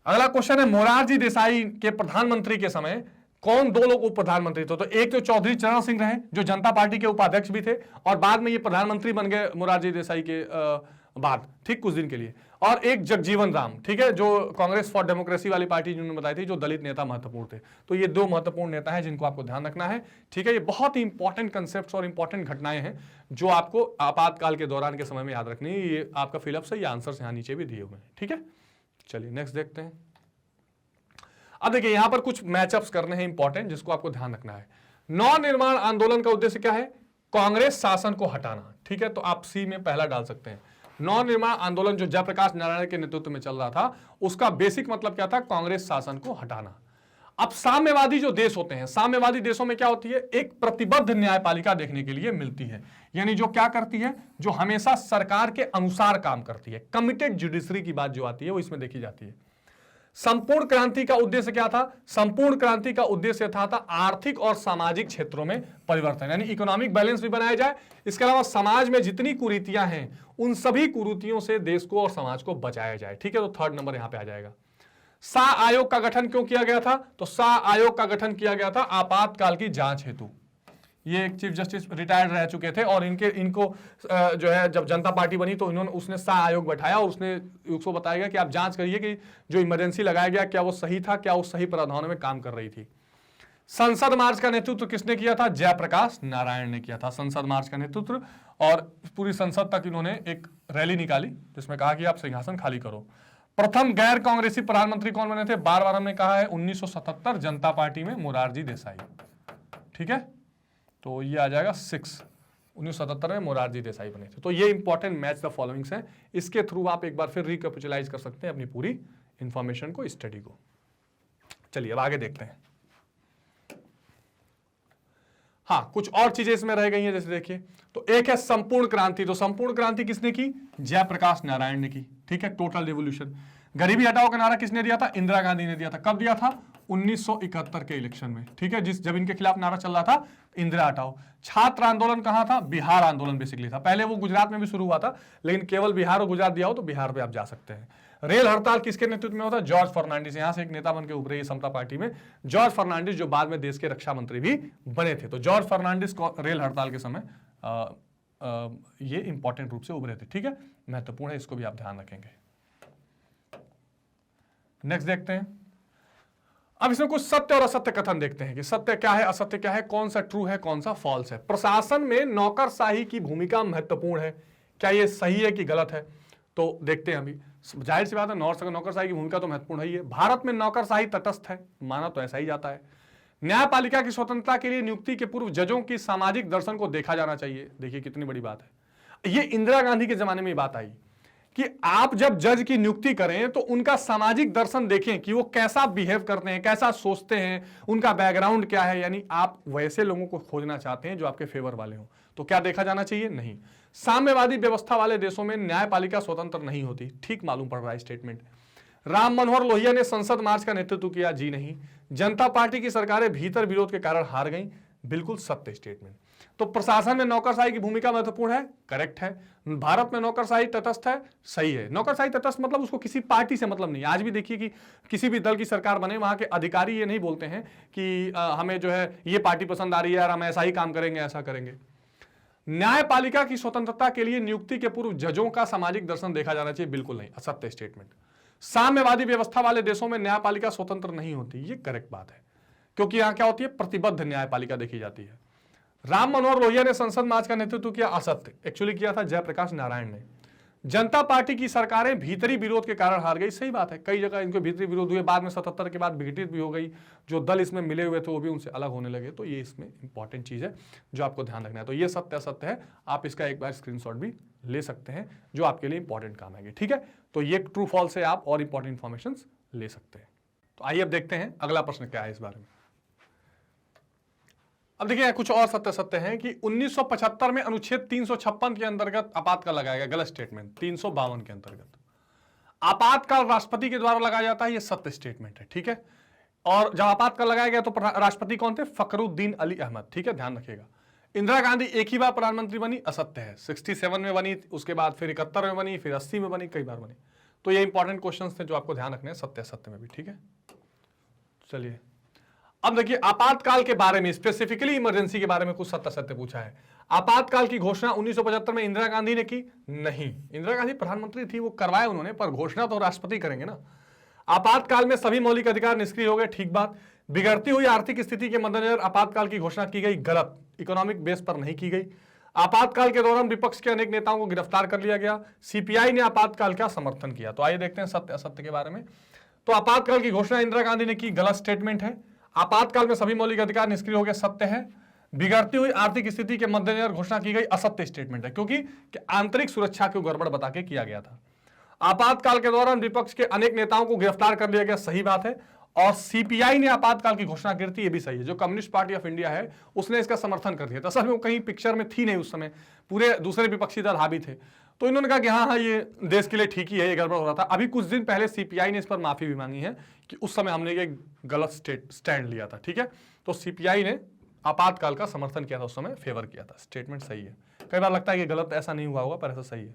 अगला क्वेश्चन है, मोरारजी देसाई के प्रधानमंत्री के समय कौन दो लोग उप प्रधानमंत्री थे? तो एक तो चौधरी चरण सिंह रहे, जो जनता पार्टी के उपाध्यक्ष भी थे, और बाद में ये प्रधानमंत्री बन गए मोरारजी देसाई के बाद, ठीक, कुछ दिन के लिए। और एक जगजीवन राम, ठीक है, जो कांग्रेस फॉर डेमोक्रेसी वाली पार्टी जिन्होंने बताई थी, जो दलित नेता महत्वपूर्ण थे। तो ये दो महत्वपूर्ण नेता हैं जिनको आपको ध्यान रखना है, ठीक है। ये बहुत ही इंपॉर्टेंट कंसेप्ट्स और इंपॉर्टेंट घटनाएं हैं जो आपको आपातकाल के दौरान के समय में याद रखनी है। ये आपका फिलअप से, ये आंसर यहाँ नीचे भी दिए हुए हैं, ठीक है। चलिए नेक्स्ट देखते हैं। अब देखिए यहां पर कुछ मैचअप्स करने हैं इंपॉर्टेंट, जिसको आपको ध्यान रखना है। नवनिर्माण आंदोलन का उद्देश्य क्या है? कांग्रेस शासन को हटाना, ठीक है। तो आप सी में पहला डाल सकते हैं। नवनिर्माण आंदोलन जो जयप्रकाश नारायण के नेतृत्व में चल रहा था, उसका बेसिक मतलब क्या था? कांग्रेस शासन को हटाना। अब साम्यवादी जो देश होते हैं, साम्यवादी देशों में क्या होती है? एक प्रतिबद्ध न्यायपालिका देखने के लिए मिलती है, यानी जो क्या करती है, जो हमेशा सरकार के अनुसार काम करती है। कमिटेड जुडिशरी की बात जो आती है वो इसमें देखी जाती है। संपूर्ण क्रांति का उद्देश्य क्या था? संपूर्ण क्रांति का उद्देश्य था आर्थिक और सामाजिक क्षेत्रों में परिवर्तन, यानी इकोनॉमिक बैलेंस भी बनाया जाए। इसके अलावा समाज में जितनी कुरीतियां हैं, उन सभी कुरीतियों से देश को और समाज को बचाया जाए, ठीक है। तो थर्ड नंबर यहां पे आ जाएगा। शाह आयोग का गठन क्यों किया गया था? तो शाह आयोग का गठन किया गया था आपातकाल की जांच हेतु। ये एक चीफ जस्टिस रिटायर्ड रह चुके थे, और इनको जो है जब जनता पार्टी बनी तो उसने शाह आयोग बैठाया, और उसको बताया गया कि आप जांच करिए कि जो इमरजेंसी लगाया गया क्या वो सही था, क्या वो सही प्रावधानों में काम कर रही थी। संसद मार्च का नेतृत्व किसने किया था? जयप्रकाश नारायण ने किया था संसद मार्च का नेतृत्व। और पूरी संसद तक इन्होंने एक रैली निकाली जिसमें कहा कि आप सिंहासन खाली करो। प्रथम गैर कांग्रेसी प्रधानमंत्री कौन बने थे? बार बार हमने कहा है 1977 जनता पार्टी में मोरारजी देसाई, ठीक है। तो ये आ जाएगा 6, 1977 में मोरारजी देसाई बने थे। तो ये इंपॉर्टेंट मैच द फॉलोइंग्स हैं, इसके थ्रू आप एक बार फिर रिकैपिचुलाइज कर सकते हैं अपनी पूरी इंफॉर्मेशन को, स्टडी को। चलिए अब आगे देखते हैं। हाँ, कुछ और चीजें इसमें रह गई हैं, जैसे देखिए, तो एक है संपूर्ण क्रांति। तो संपूर्ण क्रांति किसने की? जयप्रकाश नारायण ने की, ठीक है। Total revolution. गरीबी हटाओ का नारा किसने दिया था? इंदिरा गांधी ने दिया था। कब दिया था? 1971 के इलेक्शन में, ठीक है, जब इनके खिलाफ नारा चल रहा था इंदिरा हटाओ। छात्र आंदोलन कहां था? बिहार आंदोलन बेसिकली था। पहले वो गुजरात में भी शुरू हुआ था, लेकिन केवल बिहार और गुजरात दिया हो तो बिहार पे आप जा सकते हैं। रेल हड़ताल किसके नेतृत्व में होता? जॉर्ज फर्नांडिस। यहां से एक नेता बन के उभरे समता पार्टी में, जॉर्ज फर्नांडिस, जो बाद में देश के रक्षा मंत्री भी बने थे। तो जॉर्ज फर्नांडिस रेल हड़ताल के समय ये इंपॉर्टेंट रूप से उभरे थे, ठीक है, महत्वपूर्ण है, इसको भी आप ध्यान रखेंगे। नेक्स्ट देखते हैं। अब इसमें कुछ सत्य और असत्य कथन देखते हैं कि सत्य क्या है, असत्य क्या है, कौन सा ट्रू है, कौन सा फॉल्स है। प्रशासन में नौकरशाही की भूमिका महत्वपूर्ण है, क्या ये सही है कि गलत है? तो देखते हैं अभी। जाहिर सी बात है, नौकरशाही की भूमिका तो महत्वपूर्ण ही है। भारत में नौकरशाही तटस्थ है, माना तो ऐसा ही जाता है। न्यायपालिका की स्वतंत्रता के लिए नियुक्ति के पूर्व जजों की सामाजिक दर्शन को देखा जाना चाहिए। देखिए कितनी बड़ी बात है, ये इंदिरा गांधी के जमाने में बात आई। कि आप जब जज की नियुक्ति करें तो उनका सामाजिक दर्शन देखें कि वो कैसा बिहेव करते हैं, कैसा सोचते हैं, उनका बैकग्राउंड क्या है। यानी आप वैसे लोगों को खोजना चाहते हैं जो आपके फेवर वाले हों। तो क्या देखा जाना चाहिए? नहीं। साम्यवादी व्यवस्था वाले देशों में न्यायपालिका स्वतंत्र नहीं होती। ठीक मालूम पड़ रहा है स्टेटमेंट। राम मनोहर लोहिया ने संसद मार्च का नेतृत्व किया। जी नहीं। जनता पार्टी की सरकारें भीतर विरोध के कारण हार गई। बिल्कुल सत्य स्टेटमेंट। तो प्रशासन में नौकरशाही की भूमिका महत्वपूर्ण है। करेक्ट है। भारत में नौकरशाही तटस्थ है। सही है। नौकरशाही तटस्थ मतलब उसको किसी पार्टी से मतलब नहीं। आज भी देखिए कि किसी भी दल की सरकार बने, वहां के अधिकारी ये नहीं बोलते हैं कि हमें जो है ये पार्टी पसंद आ रही है यार, हम ऐसा ही काम करेंगे, ऐसा करेंगे। न्यायपालिका की स्वतंत्रता के लिए नियुक्ति के पूर्व जजों का सामाजिक दर्शन देखा जाना चाहिए। बिल्कुल नहीं। असत्य स्टेटमेंट। साम्यवादी व्यवस्था वाले देशों में न्यायपालिका स्वतंत्र नहीं होती। ये करेक्ट बात है, क्योंकि यहां क्या होती है? प्रतिबद्ध न्यायपालिका देखी जाती है। राम मनोहर लोहिया ने संसद मार्च का नेतृत्व किया। असत्य। एक्चुअली किया था जयप्रकाश नारायण ने। जनता पार्टी की सरकारें भीतरी विरोध के कारण हार गई। सही बात है। कई जगह इनके भीतरी विरोध हुए, बाद में 77 के बाद विघटित भी हो गई। जो दल इसमें मिले हुए थे वो भी उनसे अलग होने लगे। तो ये इसमें इंपॉर्टेंट चीज है जो आपको ध्यान रखना है। तो ये सत्य असत्य है, आप इसका एक बार स्क्रीनशॉट भी ले सकते हैं जो आपके लिए इंपॉर्टेंट काम है। ठीक है, तो ये ट्रू फॉल्स है, आप और इंपॉर्टेंट इंफॉर्मेशन ले सकते हैं। तो आइए अब देखते हैं अगला प्रश्न क्या है इस बारे में। अब देखिए कुछ और सत्य सत्य हैं कि 1975 में अनुच्छेद 356 के अंतर्गत आपातकाल लगाया गया। गलत स्टेटमेंट। 352 के अंतर्गत आपातकाल राष्ट्रपति के द्वारा लगाया जाता है। यह सत्य स्टेटमेंट है। ठीक है, और जब आपातकाल लगाया गया तो राष्ट्रपति कौन थे? फखरुद्दीन अली अहमद। ठीक है, ध्यान रखिएगा। इंदिरा गांधी एक ही बार प्रधानमंत्री बनी। असत्य है। 67 में बनी, उसके बाद फिर 71 में बनी, फिर 80 में बनी, कई बार बनी। तो ये इंपॉर्टेंट क्वेश्चन थे जो आपको ध्यान रखने हैं सत्य सत्य में भी। ठीक है, चलिए अब देखिए आपातकाल के बारे में, स्पेसिफिकली इमरजेंसी के बारे में कुछ सत्य सत्य पूछा है। आपातकाल की घोषणा 1975 में इंदिरा गांधी ने की? नहीं। इंदिरा गांधी प्रधानमंत्री थी, वो करवाया उन्होंने, पर घोषणा तो राष्ट्रपति करेंगे ना। आपातकाल में सभी मौलिक अधिकार निष्क्रिय हो गए। ठीक बात। बिगड़ती हुई आर्थिक स्थिति के मद्देनजर आपातकाल की घोषणा की गई। गलत। इकोनॉमिक बेस पर नहीं की गई। आपातकाल के दौरान विपक्ष के अनेक नेताओं को गिरफ्तार कर लिया गया। सीपीआई ने आपातकाल का समर्थन किया। तो आइए देखते हैं सत्य असत्य के बारे में। तो आपातकाल की घोषणा इंदिरा गांधी ने की। गलत स्टेटमेंट है। आपातकाल में सभी मौलिक अधिकार निष्क्रिय हो गए। सत्य है। बिगड़ती हुई आर्थिक स्थिति के मद्देनजर घोषणा की गई। असत्य स्टेटमेंट है, क्योंकि आंतरिक सुरक्षा को गड़बड़ बता के किया गया था। आपातकाल के दौरान विपक्ष के अनेक नेताओं को गिरफ्तार कर लिया गया। सही बात है। और सीपीआई ने आपातकाल की घोषणा की थी। ये भी सही है। जो कम्युनिस्ट पार्टी ऑफ इंडिया है उसने इसका समर्थन कर दिया था। असल में वो कहीं पिक्चर में थी नहीं उस समय, पूरे दूसरे विपक्षी दल हावी थे। तो इन्होंने कहा कि हाँ ये देश के लिए ठीक ही है, ये गड़बड़ हो रहा था। अभी कुछ दिन पहले सीपीआई ने इस पर माफी भी मांगी है कि उस समय हमने ये गलत स्टैंड लिया था। ठीक है, तो सीपीआई ने आपातकाल का समर्थन किया था, उस समय फेवर किया था। स्टेटमेंट सही है। कई बार लगता है कि गलत, ऐसा नहीं हुआ होगा, पर ऐसा सही है।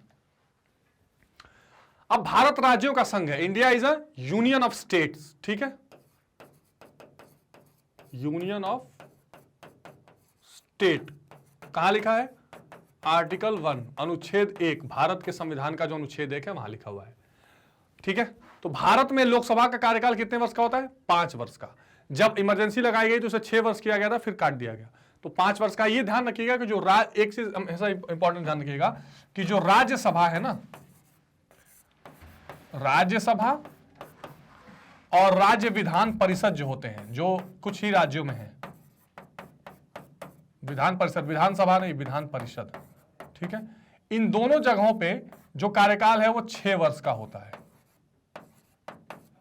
अब भारत राज्यों का संघ है। India is a union of states. ठीक है, यूनियन ऑफ स्टेट कहां लिखा है? आर्टिकल 1 अनुच्छेद 1, भारत के संविधान का जो अनुच्छेद 1 है वहां लिखा हुआ है। ठीक है, तो भारत में लोकसभा का कार्यकाल कितने वर्ष का होता है? 5 वर्ष का। जब इमरजेंसी लगाई गई तो उसे 6 वर्ष किया गया था, फिर काट दिया गया। तो 5 वर्ष का। ये ध्यान रखिएगा कि जो एक चीज ऐसा इंपॉर्टेंट ध्यान रखिएगा कि जो राज्यसभा है ना, राज्यसभा और राज्य विधान परिषद जो होते हैं, जो कुछ ही राज्यों में है, विधान परिषद, विधानसभा नहीं, विधान परिषद। ठीक है, इन दोनों जगहों पे जो कार्यकाल है वो 6 वर्ष का होता है।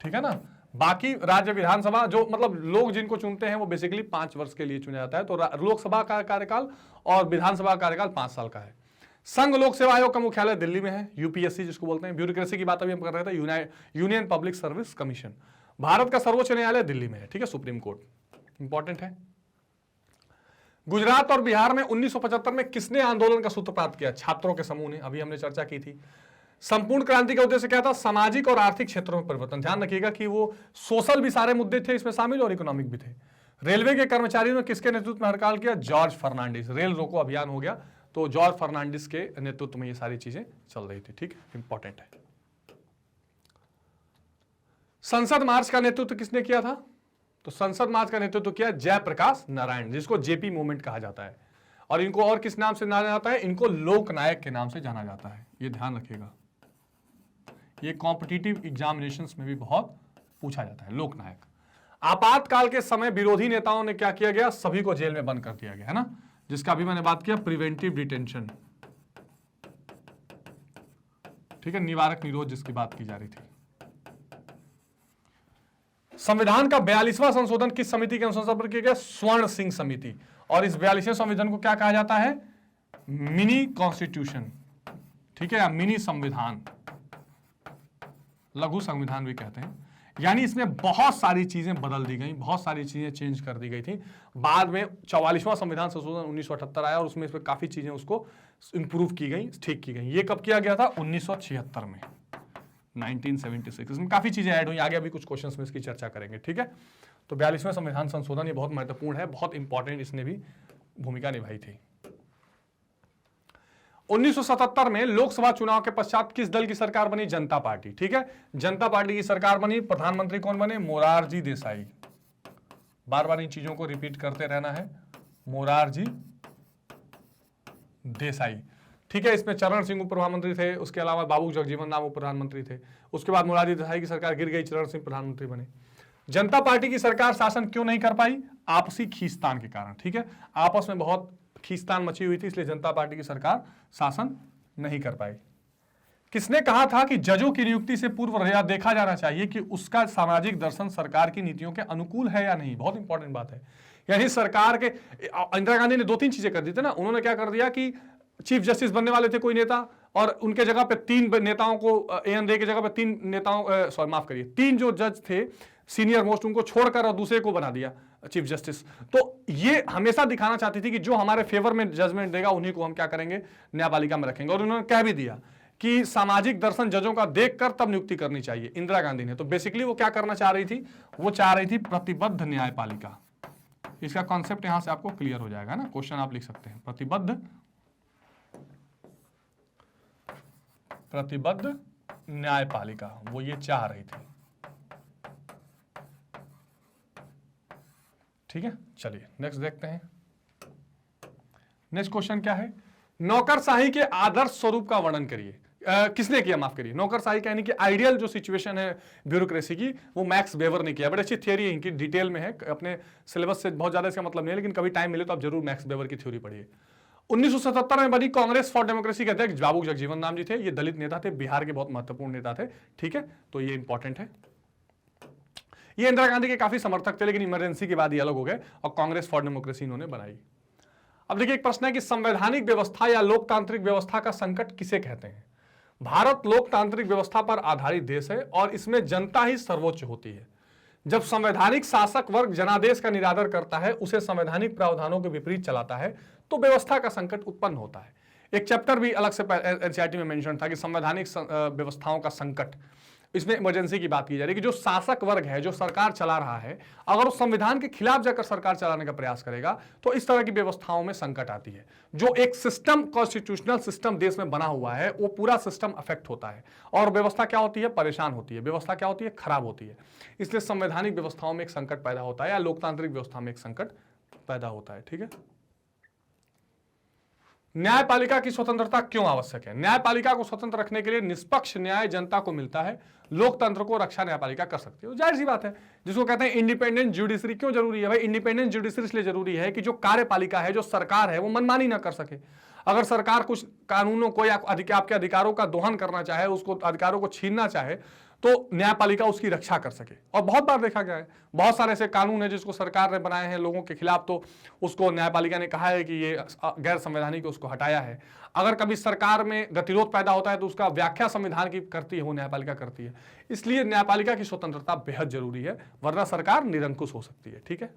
ठीक है ना। बाकी राज्य विधानसभा जो मतलब लोग जिनको चुनते हैं वो बेसिकली 5 वर्ष के लिए चुना जाता है। तो लोकसभा का कार्यकाल और विधानसभा का कार्यकाल 5 साल का है। संघ लोक सेवा आयोग का मुख्यालय दिल्ली में है, यूपीएससी जिसको बोलते हैं। ब्यूरोक्रेसी की बात अभी हम कर रहे थे, union public service commission. Bharat का सर्वोच्च न्यायालय दिल्ली में है। ठीक है, सुप्रीम कोर्ट इंपॉर्टेंट है। गुजरात और बिहार में 1975 में किसने आंदोलन का सूत्रपात किया? छात्रों के समूह ने। अभी हमने चर्चा की थी। संपूर्ण क्रांति का उद्देश्य क्या था? सामाजिक और आर्थिक क्षेत्रों में परिवर्तन। ध्यान रखिएगा कि वो सोशल भी सारे मुद्दे थे इसमें शामिल और इकोनॉमिक भी थे। रेलवे के कर्मचारियों ने किसके नेतृत्व में हड़ताल किया? जॉर्ज फर्नांडिस। रेल रोको अभियान हो गया तो जॉर्ज फर्नांडिस के नेतृत्व में ये सारी चीजें चल रही थी। ठीक, इंपॉर्टेंट है। संसद मार्च का नेतृत्व किसने किया था? तो संसद मार्च का नेतृत्व किया जयप्रकाश नारायण, जिसको जेपी मूवमेंट कहा जाता है। और इनको और किस नाम से जाना जाता है? इनको लोकनायक के नाम से जाना जाता है। ये ध्यान रखिएगा, ये कॉम्पिटिटिव एग्जामिनेशंस में भी बहुत पूछा जाता है, लोकनायक। आपातकाल के समय विरोधी नेताओं ने क्या किया गया? सभी को जेल में बंद कर दिया गया, है ना, जिसका अभी मैंने बात किया, प्रिवेंटिव डिटेंशन। ठीक है, निवारक निरोध जिसकी बात की जा रही थी। संविधान का 42वां संशोधन किस समिति के अनुशंसा पर किया गया? स्वर्ण सिंह समिति। और इस 42वें संविधान को क्या कहा जाता है? मिनी कॉन्स्टिट्यूशन, ठीक है, या मिनी संविधान, लघु संविधान भी कहते हैं। यानी इसमें बहुत सारी चीजें बदल दी गई, बहुत सारी चीजें चेंज कर दी गई थी। बाद में 44वां संविधान संशोधन 1978 आया और उसमें काफी चीजें उसको इंप्रूव की गई, ठीक की गई। ये कब किया गया था? 1976 में, 1976। इसमें काफी चीजें ऐड हुई, आगे अभी कुछ क्वेश्चंस में इसकी चर्चा करेंगे, ठीक है। तो 42वें संविधान संशोधन ये बहुत महत्वपूर्ण है, बहुत इंपॉर्टेंट इसने भी भूमिका निभाई थी। 1977 में लोकसभा चुनाव के पश्चात किस दल की सरकार बनी? जनता पार्टी, ठीक है, जनता पार्टी की सरकार बनी। प्रधानमंत्री कौन बने? मोरारजी देसाई। बार बार इन चीजों को रिपीट करते रहना है, मोरारजी देसाई, ठीक है। इसमें चरण सिंह उप प्रधानमंत्री थे, उसके अलावा बाबू जगजीवन राम उप प्रधानमंत्री थे। उसके बाद मोरारजी देसाई की सरकार गिर गई, चरण सिंह प्रधानमंत्री बने। जनता पार्टी की सरकार शासन क्यों नहीं कर पाई? आपसी खींचतान के कारण, ठीक है, आपस में बहुत खींचतान मची हुई थी, इसलिए जनता पार्टी की सरकार शासन नहीं कर पाई। किसने कहा था कि जजों की नियुक्ति से पूर्व यह देखा जाना चाहिए कि उसका सामाजिक दर्शन सरकार की नीतियों के अनुकूल है या नहीं? बहुत इंपॉर्टेंट बात है। यानी सरकार के, इंदिरा गांधी ने 2-3 चीजें कर दी थी ना। उन्होंने क्या कर दिया कि चीफ जस्टिस बनने वाले थे कोई नेता, और उनके जगह पे 3 नेताओं को, ANDA की जगह पे 3 नेताओं, सॉरी माफ करिए, 3 जो जज थे सीनियर मोस्ट, उनको छोड़कर और दूसरे को बना दिया चीफ जस्टिस। तो ये हमेशा दिखाना चाहती थी कि जो हमारे फेवर में जजमेंट देगा उन्हीं को हम क्या करेंगे? न्यायपालिका में रखेंगे। और उन्होंने कह भी दिया कि सामाजिक दर्शन जजों का देखकर तब नियुक्ति करनी चाहिए, इंदिरा गांधी ने। तो बेसिकली वो क्या करना चाह रही थी? वो चाह रही थी प्रतिबद्ध न्यायपालिका। इसका कॉन्सेप्ट यहां से आपको क्लियर हो जाएगा ना, क्वेश्चन आप लिख सकते हैं, प्रतिबद्ध न्यायपालिका, वो ये चाह रही थी, ठीक है। चलिए नेक्स्ट देखते हैं। नेक्स्ट क्वेश्चन क्या है? नौकरशाही के आदर्श स्वरूप का वर्णन करिए। किसने किया? माफ करिए, नौकरशाही का यानी कि आइडियल जो सिचुएशन है ब्यूरोक्रेसी की, वो मैक्स वेबर ने किया। बड़ी अच्छी थ्योरी है इनकी, डिटेल में है, अपने सिलेबस से बहुत ज्यादा इसका मतलब नहीं है, लेकिन कभी टाइम मिले तो आप जरूर मैक्स वेबर की थ्योरी पढ़िए। 1977 में बनी कांग्रेस फॉर डेमोक्रेसी के अध्यक्ष बाबू जगजीवन राम जी थे। ये दलित नेता थे, बिहार के बहुत महत्वपूर्ण नेता थे, ठीक है, तो ये इंपॉर्टेंट है। ये इंदिरा गांधी के काफी समर्थक थे, लेकिन इमरजेंसी के बाद ये अलग हो गए और कांग्रेस फॉर डेमोक्रेसी इन्होंने बनाई। अब देखिए, एक प्रश्न है कि संवैधानिक व्यवस्था या लोकतांत्रिक व्यवस्था का संकट किसे कहते हैं? भारत लोकतांत्रिक व्यवस्था पर आधारित देश है और इसमें जनता ही सर्वोच्च होती है। जब संवैधानिक शासक वर्ग जनादेश का निरादर करता है, उसे संवैधानिक प्रावधानों के विपरीत चलाता है, तो व्यवस्था का संकट उत्पन्न होता है। एक चैप्टर भी अलग से NCERT में मेंशन था कि संवैधानिक व्यवस्थाओं का संकट, इसमें इमरजेंसी की बात की जा रही है कि जो शासक वर्ग है, जो सरकार चला रहा है, अगर उस संविधान के खिलाफ जाकर सरकार चलाने का प्रयास करेगा तो इस तरह की व्यवस्थाओं में संकट आती है। जो एक सिस्टम, कॉन्स्टिट्यूशनल सिस्टम देश में बना हुआ है, वो पूरा सिस्टम अफेक्ट होता है और व्यवस्था क्या होती है? परेशान होती है। व्यवस्था क्या होती है? खराब होती है। इसलिए संवैधानिक व्यवस्थाओं में एक संकट पैदा होता है या लोकतांत्रिक व्यवस्था में एक संकट पैदा होता है, ठीक है। न्यायपालिका की स्वतंत्रता क्यों आवश्यक है? न्यायपालिका को स्वतंत्र रखने के लिए निष्पक्ष न्याय जनता को मिलता है, लोकतंत्र को रक्षा न्यायपालिका कर सकती है। जाहिर सी बात है, जिसको कहते हैं इंडिपेंडेंट जुडिशरी। क्यों जरूरी है भाई इंडिपेंडेंट जुडिशरी? इसलिए जरूरी है कि जो कार्यपालिका है, जो सरकार है, वो मनमानी ना कर सके। अगर सरकार कुछ कानूनों को या आपके अधिकारों का दोहन करना चाहे, उसको अधिकारों को छीनना चाहे, तो न्यायपालिका उसकी रक्षा कर सके। और बहुत बार देखा गया है, बहुत सारे ऐसे कानून है जिसको सरकार ने बनाए हैं लोगों के खिलाफ, तो उसको न्यायपालिका ने कहा है कि ये गैर संवैधानिक है, उसको हटाया है। अगर कभी सरकार में गतिरोध पैदा होता है तो उसका व्याख्या संविधान की करती है, वो न्यायपालिका करती है। इसलिए न्यायपालिका की स्वतंत्रता बेहद जरूरी है, वरना सरकार निरंकुश हो सकती है, ठीक है।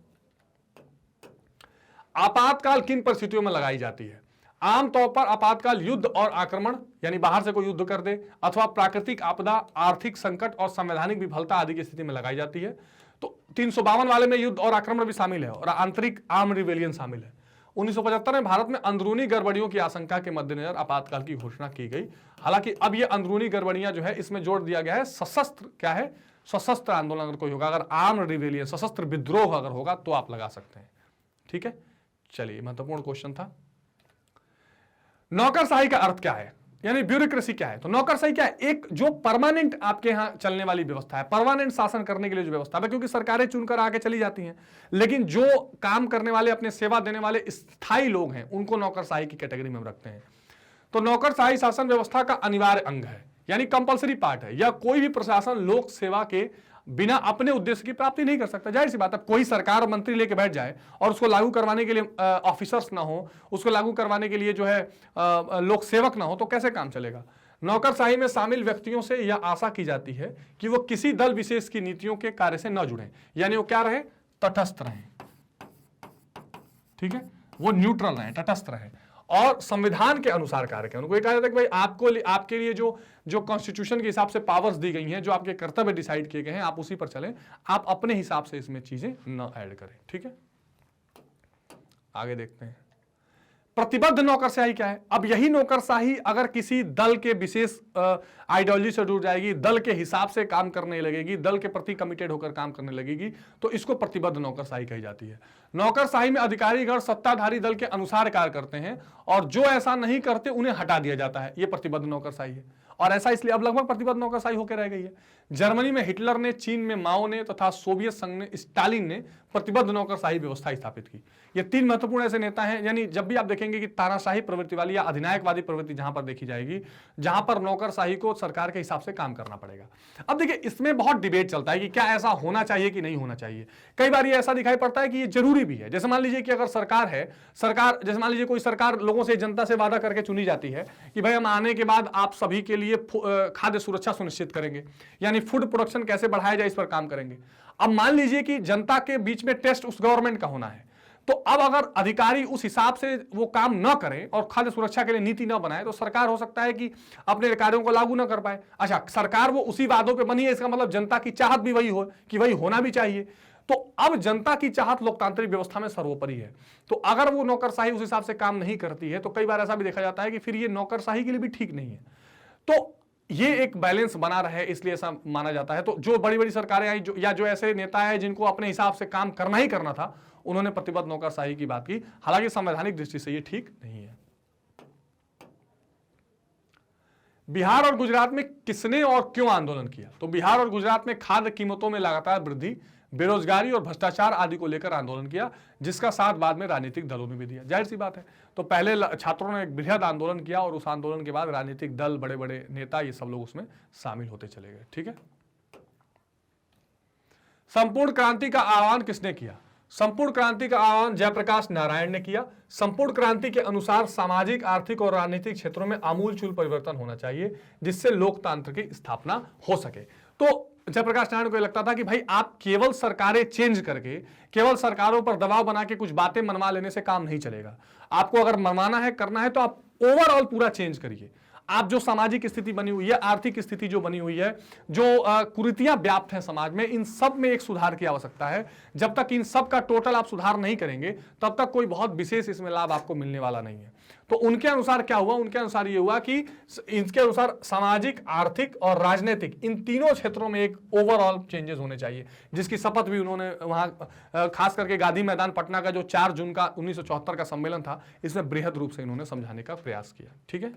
आपातकाल किन परिस्थितियों में लगाई जाती है? आमतौर पर आपातकाल युद्ध और आक्रमण, यानी बाहर से कोई युद्ध कर दे, अथवा प्राकृतिक आपदा, आर्थिक संकट और संवैधानिक विफलता आदि की स्थिति में लगाई जाती है। तो 352 वाले में युद्ध और आक्रमण भी शामिल है और आंतरिक आर्म रिवेलियन शामिल है। 1975 में भारत में अंदरूनी गड़बड़ियों की आशंका के मद्देनजर आपातकाल की घोषणा की गई। हालांकि अब ये अंदरूनी गड़बड़ियां जो है, इसमें जोड़ दिया गया है सशस्त्र, क्या है? सशस्त्र आंदोलन अगर कोई होगा, अगर आर्म रिवेलियन, सशस्त्र विद्रोह अगर होगा तो आप लगा सकते हैं, ठीक है। चलिए, महत्वपूर्ण क्वेश्चन था। नौकरशाही का अर्थ क्या है, यानी ब्यूरोक्रेसी क्या है? तो नौकरशाही क्या है? एक जो परमानेंट आपके यहां चलने वाली व्यवस्था है, परमानेंट शासन करने के लिए जो व्यवस्था है, क्योंकि सरकारें चुनकर आके चली जाती हैं, लेकिन जो काम करने वाले, अपने सेवा देने वाले स्थायी लोग हैं, उनको नौकरशाही की कैटेगरी में हम रखते हैं। तो नौकरशाही शासन व्यवस्था का अनिवार्य अंग है, यानी कंपलसरी पार्ट है, या कोई भी प्रशासन लोक सेवा के बिना अपने उद्देश्य की प्राप्ति नहीं कर सकता। जाहिर सी बात है, कोई सरकार मंत्री लेके बैठ जाए और उसको लागू करवाने के लिए ऑफिसर्स ना हो, उसको लागू करवाने के लिए जो है लोक सेवक ना हो, तो कैसे काम चलेगा। नौकरशाही में शामिल व्यक्तियों से यह आशा की जाती है कि वो किसी दल विशेष की नीतियों के कार्य से न जुड़े, यानी वो क्या रहे, तटस्थ रहे, ठीक है, वो न्यूट्रल रहे, तटस्थ रहे और संविधान के अनुसार कार्य करें। उनको ये कहा जाता है कि भाई आपके लिए जो कॉन्स्टिट्यूशन के हिसाब से पावर्स दी गई हैं, जो आपके कर्तव्य डिसाइड किए गए हैं, आप उसी पर चलें, आप अपने हिसाब से इसमें चीजें न ऐड करें, ठीक है। आगे देखते हैं प्रतिबद्ध नौकरशाही क्या है। अब यही नौकरशाही अगर किसी दल के विशेष आइडियोलॉजी से जुड़ जाएगी, दल के हिसाब से काम करने लगेगी, दल के प्रति कमिटेड होकर काम करने लगेगी, तो इसको प्रतिबद्ध नौकरशाही कही जाती है। नौकरशाही में अधिकारीगण सत्ताधारी दल के अनुसार कार्य करते हैं और जो ऐसा नहीं करते उन्हें हटा दिया जाता है, यह प्रतिबद्ध नौकरशाही है। और ऐसा इसलिए अब लगभग प्रतिबद्ध नौकरशाही होकर रह गई है। जर्मनी में हिटलर ने, चीन में माओ ने तथा सोवियत संघ ने, स्टालिन ने प्रतिबद्ध नौकरशाही व्यवस्था स्थापित की। ये तीन महत्वपूर्ण ऐसे नेता हैं, यानी जब भी आप देखेंगे कि तानाशाही प्रवृत्ति वाली या अधिनायकवादी प्रवृत्ति जहां पर देखी जाएगी, जहां पर नौकरशाही को सरकार के हिसाब से काम करना पड़ेगा। अब देखिए, इसमें बहुत डिबेट चलता है कि क्या ऐसा होना चाहिए कि नहीं होना चाहिए। कई बार ये ऐसा दिखाई पड़ता है कि ये जरूरी भी है। जैसे मान लीजिए कि अगर सरकार है, जैसे मान लीजिए कोई सरकार लोगों से, जनता से वादा करके चुनी जाती है कि भाई हम आने के बाद आप सभी के लिए खाद्य सुरक्षा सुनिश्चित करेंगे, यानी फूड प्रोडक्शन कैसे बढ़ाया जाए इस पर काम करेंगे। अब मान लीजिए कि जनता के बीच में टेस्ट उस गवर्नमेंट का होना है, तो अब अगर अधिकारी उस हिसाब से वो काम न करें और खाद्य सुरक्षा के लिए नीति न बनाए, तो सरकार हो सकता है कि अपने कार्यों को लागू न कर पाए। अच्छा, सरकार वो उसी वादों पे बनी है, इसका मतलब जनता की चाहत भी वही हो कि वही होना भी चाहिए। तो अब जनता की चाहत लोकतांत्रिक व्यवस्था में सर्वोपरि है। तो अगर वो नौकरशाही उस हिसाब से काम नहीं करती है, तो कई बार ऐसा भी देखा जाता है कि फिर ये नौकरशाही के लिए भी ठीक नहीं है। तो ये एक बैलेंस बना रहे, इसलिए ऐसा माना जाता है। तो जो बड़ी बड़ी सरकारें आई, जो ऐसे नेता है जिनको अपने हिसाब से काम करना ही करना था, उन्होंने प्रतिबद्ध नौकरशाही की बात की। हालांकि संवैधानिक दृष्टि से ये ठीक नहीं है। बिहार और गुजरात में किसने और क्यों आंदोलन किया। तो बिहार और गुजरात में खाद्य कीमतों में लगातार वृद्धि, बेरोजगारी और भ्रष्टाचार आदि को लेकर आंदोलन किया, जिसका साथ बाद में राजनीतिक दलों ने भी दिया। जाहिर सी बात है, तो पहले छात्रों ने एक बृहद आंदोलन किया और उस आंदोलन के बाद राजनीतिक दल, बड़े बड़े नेता, ये सब लोग उसमें शामिल होते चले गए, ठीक है। संपूर्ण क्रांति का आह्वान किसने किया। संपूर्ण क्रांति का आह्वान जयप्रकाश नारायण ने किया। संपूर्ण क्रांति के अनुसार सामाजिक, आर्थिक और राजनीतिक क्षेत्रों में आमूलचूल परिवर्तन होना चाहिए, जिससे लोकतंत्र की स्थापना हो सके। तो जयप्रकाश नारायण को लगता था कि भाई आप केवल सरकारें चेंज करके, केवल सरकारों पर दबाव बना के कुछ बातें मनवा लेने से काम नहीं चलेगा। आपको अगर मनवाना है, करना है, तो आप ओवरऑल पूरा चेंज करिए। आप जो सामाजिक स्थिति बनी हुई है, आर्थिक स्थिति जो बनी हुई है, जो कुरीतियां व्याप्त हैं समाज में, इन सब में एक सुधार की आवश्यकता है। जब तक इन सब का टोटल आप सुधार नहीं करेंगे, तब तक कोई बहुत विशेष इसमें लाभ आपको मिलने वाला नहीं है। तो उनके अनुसार क्या हुआ, उनके अनुसार ये हुआ कि इनके अनुसार सामाजिक, आर्थिक और राजनीतिक, इन तीनों क्षेत्रों में एक ओवरऑल चेंजेस होने चाहिए, जिसकी शपथ भी उन्होंने वहां खास करके गांधी मैदान पटना का जो 4 जून का 1974 का सम्मेलन था, इसमें बृहद रूप से इन्होंने समझाने का प्रयास किया, ठीक है।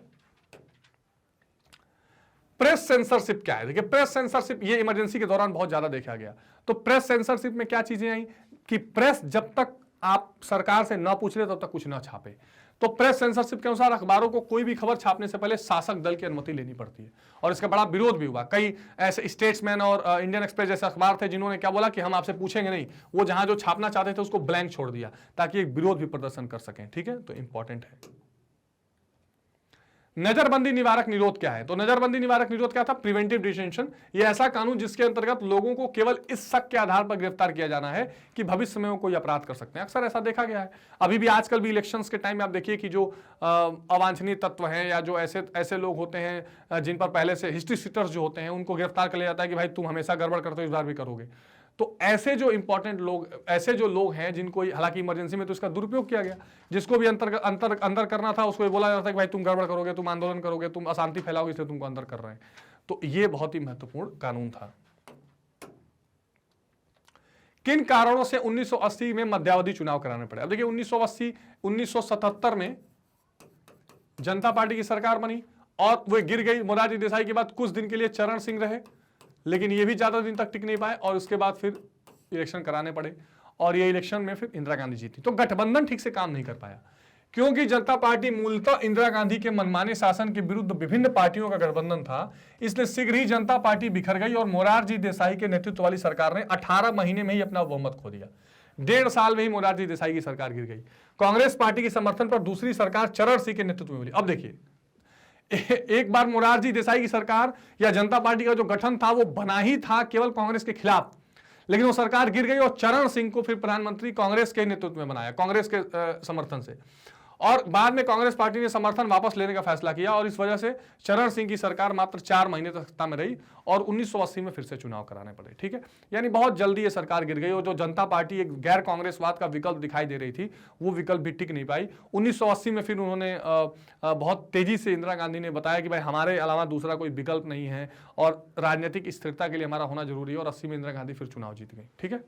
प्रेस सेंसरशिप क्या है। देखिए, प्रेस सेंसरशिप ये इमरजेंसी के दौरान बहुत ज्यादा देखा गया। तो प्रेस सेंसरशिप में क्या चीजें आई कि प्रेस जब तक आप सरकार से ना पूछ ले तब तक कुछ ना छापे। तो प्रेस सेंसरशिप के अनुसार अखबारों को कोई भी खबर छापने से पहले शासक दल की अनुमति लेनी पड़ती है, और इसका बड़ा विरोध भी हुआ। कई ऐसे स्टेट्समैन और इंडियन एक्सप्रेस जैसे अखबार थे जिन्होंने क्या बोला कि हम आपसे पूछेंगे नहीं, वो जहां जो छापना चाहते थे उसको ब्लैंक छोड़ दिया, ताकि एक विरोध भी प्रदर्शन कर सकें, ठीक है। तो इंपॉर्टेंट है। नजरबंदी निवारक निरोध क्या है। तो नजरबंदी निवारक निरोध क्या था, प्रिवेंटिव डिटेंशन। यह ऐसा कानून जिसके अंतर्गत लोगों को केवल इस शक के आधार पर गिरफ्तार किया जाना है कि भविष्य में वो कोई अपराध कर सकते हैं। अक्सर ऐसा देखा गया है, अभी भी आजकल भी इलेक्शंस के टाइम में आप देखिए कि जो अवांछनीय तत्व हैं या जो ऐसे लोग होते हैं जिन पर पहले से हिस्ट्री सीटर्स जो होते हैं, उनको गिरफ्तार कर लिया जाता है कि भाई तुम हमेशा गड़बड़ करते हो, इस बार भी करोगे। तो ऐसे जो इंपॉर्टेंट लोग, ऐसे जो लोग हैं जिनको, हालांकि इमरजेंसी में तो इसका दुरुपयोग किया गया, जिसको भी अंदर करना था उसको बोला जाता है कि भाई तुम गड़बड़ करोगे, तुम आंदोलन करोगे, तुम अशांति फैलाओगे, इसलिए तुमको अंदर कर रहे हैं। तो ये बहुत ही महत्वपूर्ण कानून था। किन कारणों से 1980 में मध्यावधि चुनाव कराने पड़े। अब देखिए 1977 में जनता पार्टी की सरकार बनी और वो गिर गई। मोरारजी देसाई के बाद कुछ दिन के लिए चरण सिंह रहे, लेकिन ये भी ज्यादा दिन तक टिक नहीं पाए और उसके बाद फिर इलेक्शन कराने पड़े, और ये इलेक्शन में फिर इंदिरा गांधी जीती। तो गठबंधन ठीक से काम नहीं कर पाया। क्योंकि जनता पार्टी मूलतः इंदिरा गांधी के मनमाने शासन के विरुद्ध विभिन्न पार्टियों का गठबंधन था, इसलिए शीघ्र ही जनता पार्टी बिखर गई और मोरारजी देसाई के नेतृत्व वाली सरकार ने 18 महीने में ही अपना बहुमत खो दिया। 1.5 साल में ही मोरारजी देसाई की सरकार गिर गई। कांग्रेस पार्टी के समर्थन पर दूसरी सरकार चरण सिंह के नेतृत्व में मिली। अब देखिए, एक बार मोरारजी देसाई की सरकार या जनता पार्टी का जो गठन था वो बना ही था केवल कांग्रेस के खिलाफ, लेकिन वो सरकार गिर गई और चरण सिंह को फिर प्रधानमंत्री कांग्रेस के नेतृत्व में बनाया, कांग्रेस के समर्थन से। और बाद में कांग्रेस पार्टी ने समर्थन वापस लेने का फैसला किया और इस वजह से चरण सिंह की सरकार मात्र 4 महीने तक सत्ता में रही और 1980 में फिर से चुनाव कराने पड़े। ठीक है, यानी बहुत जल्दी ये सरकार गिर गई और जो जनता पार्टी एक गैर कांग्रेसवाद का विकल्प दिखाई दे रही थी वो विकल्प भी टिक नहीं पाई। 1980 में फिर उन्होंने बहुत तेजी से इंदिरा गांधी ने बताया कि भाई हमारे अलावा दूसरा कोई विकल्प नहीं है और राजनीतिक स्थिरता के लिए हमारा होना जरूरी है, और 80 में इंदिरा गांधी फिर चुनाव जीत गई। ठीक है,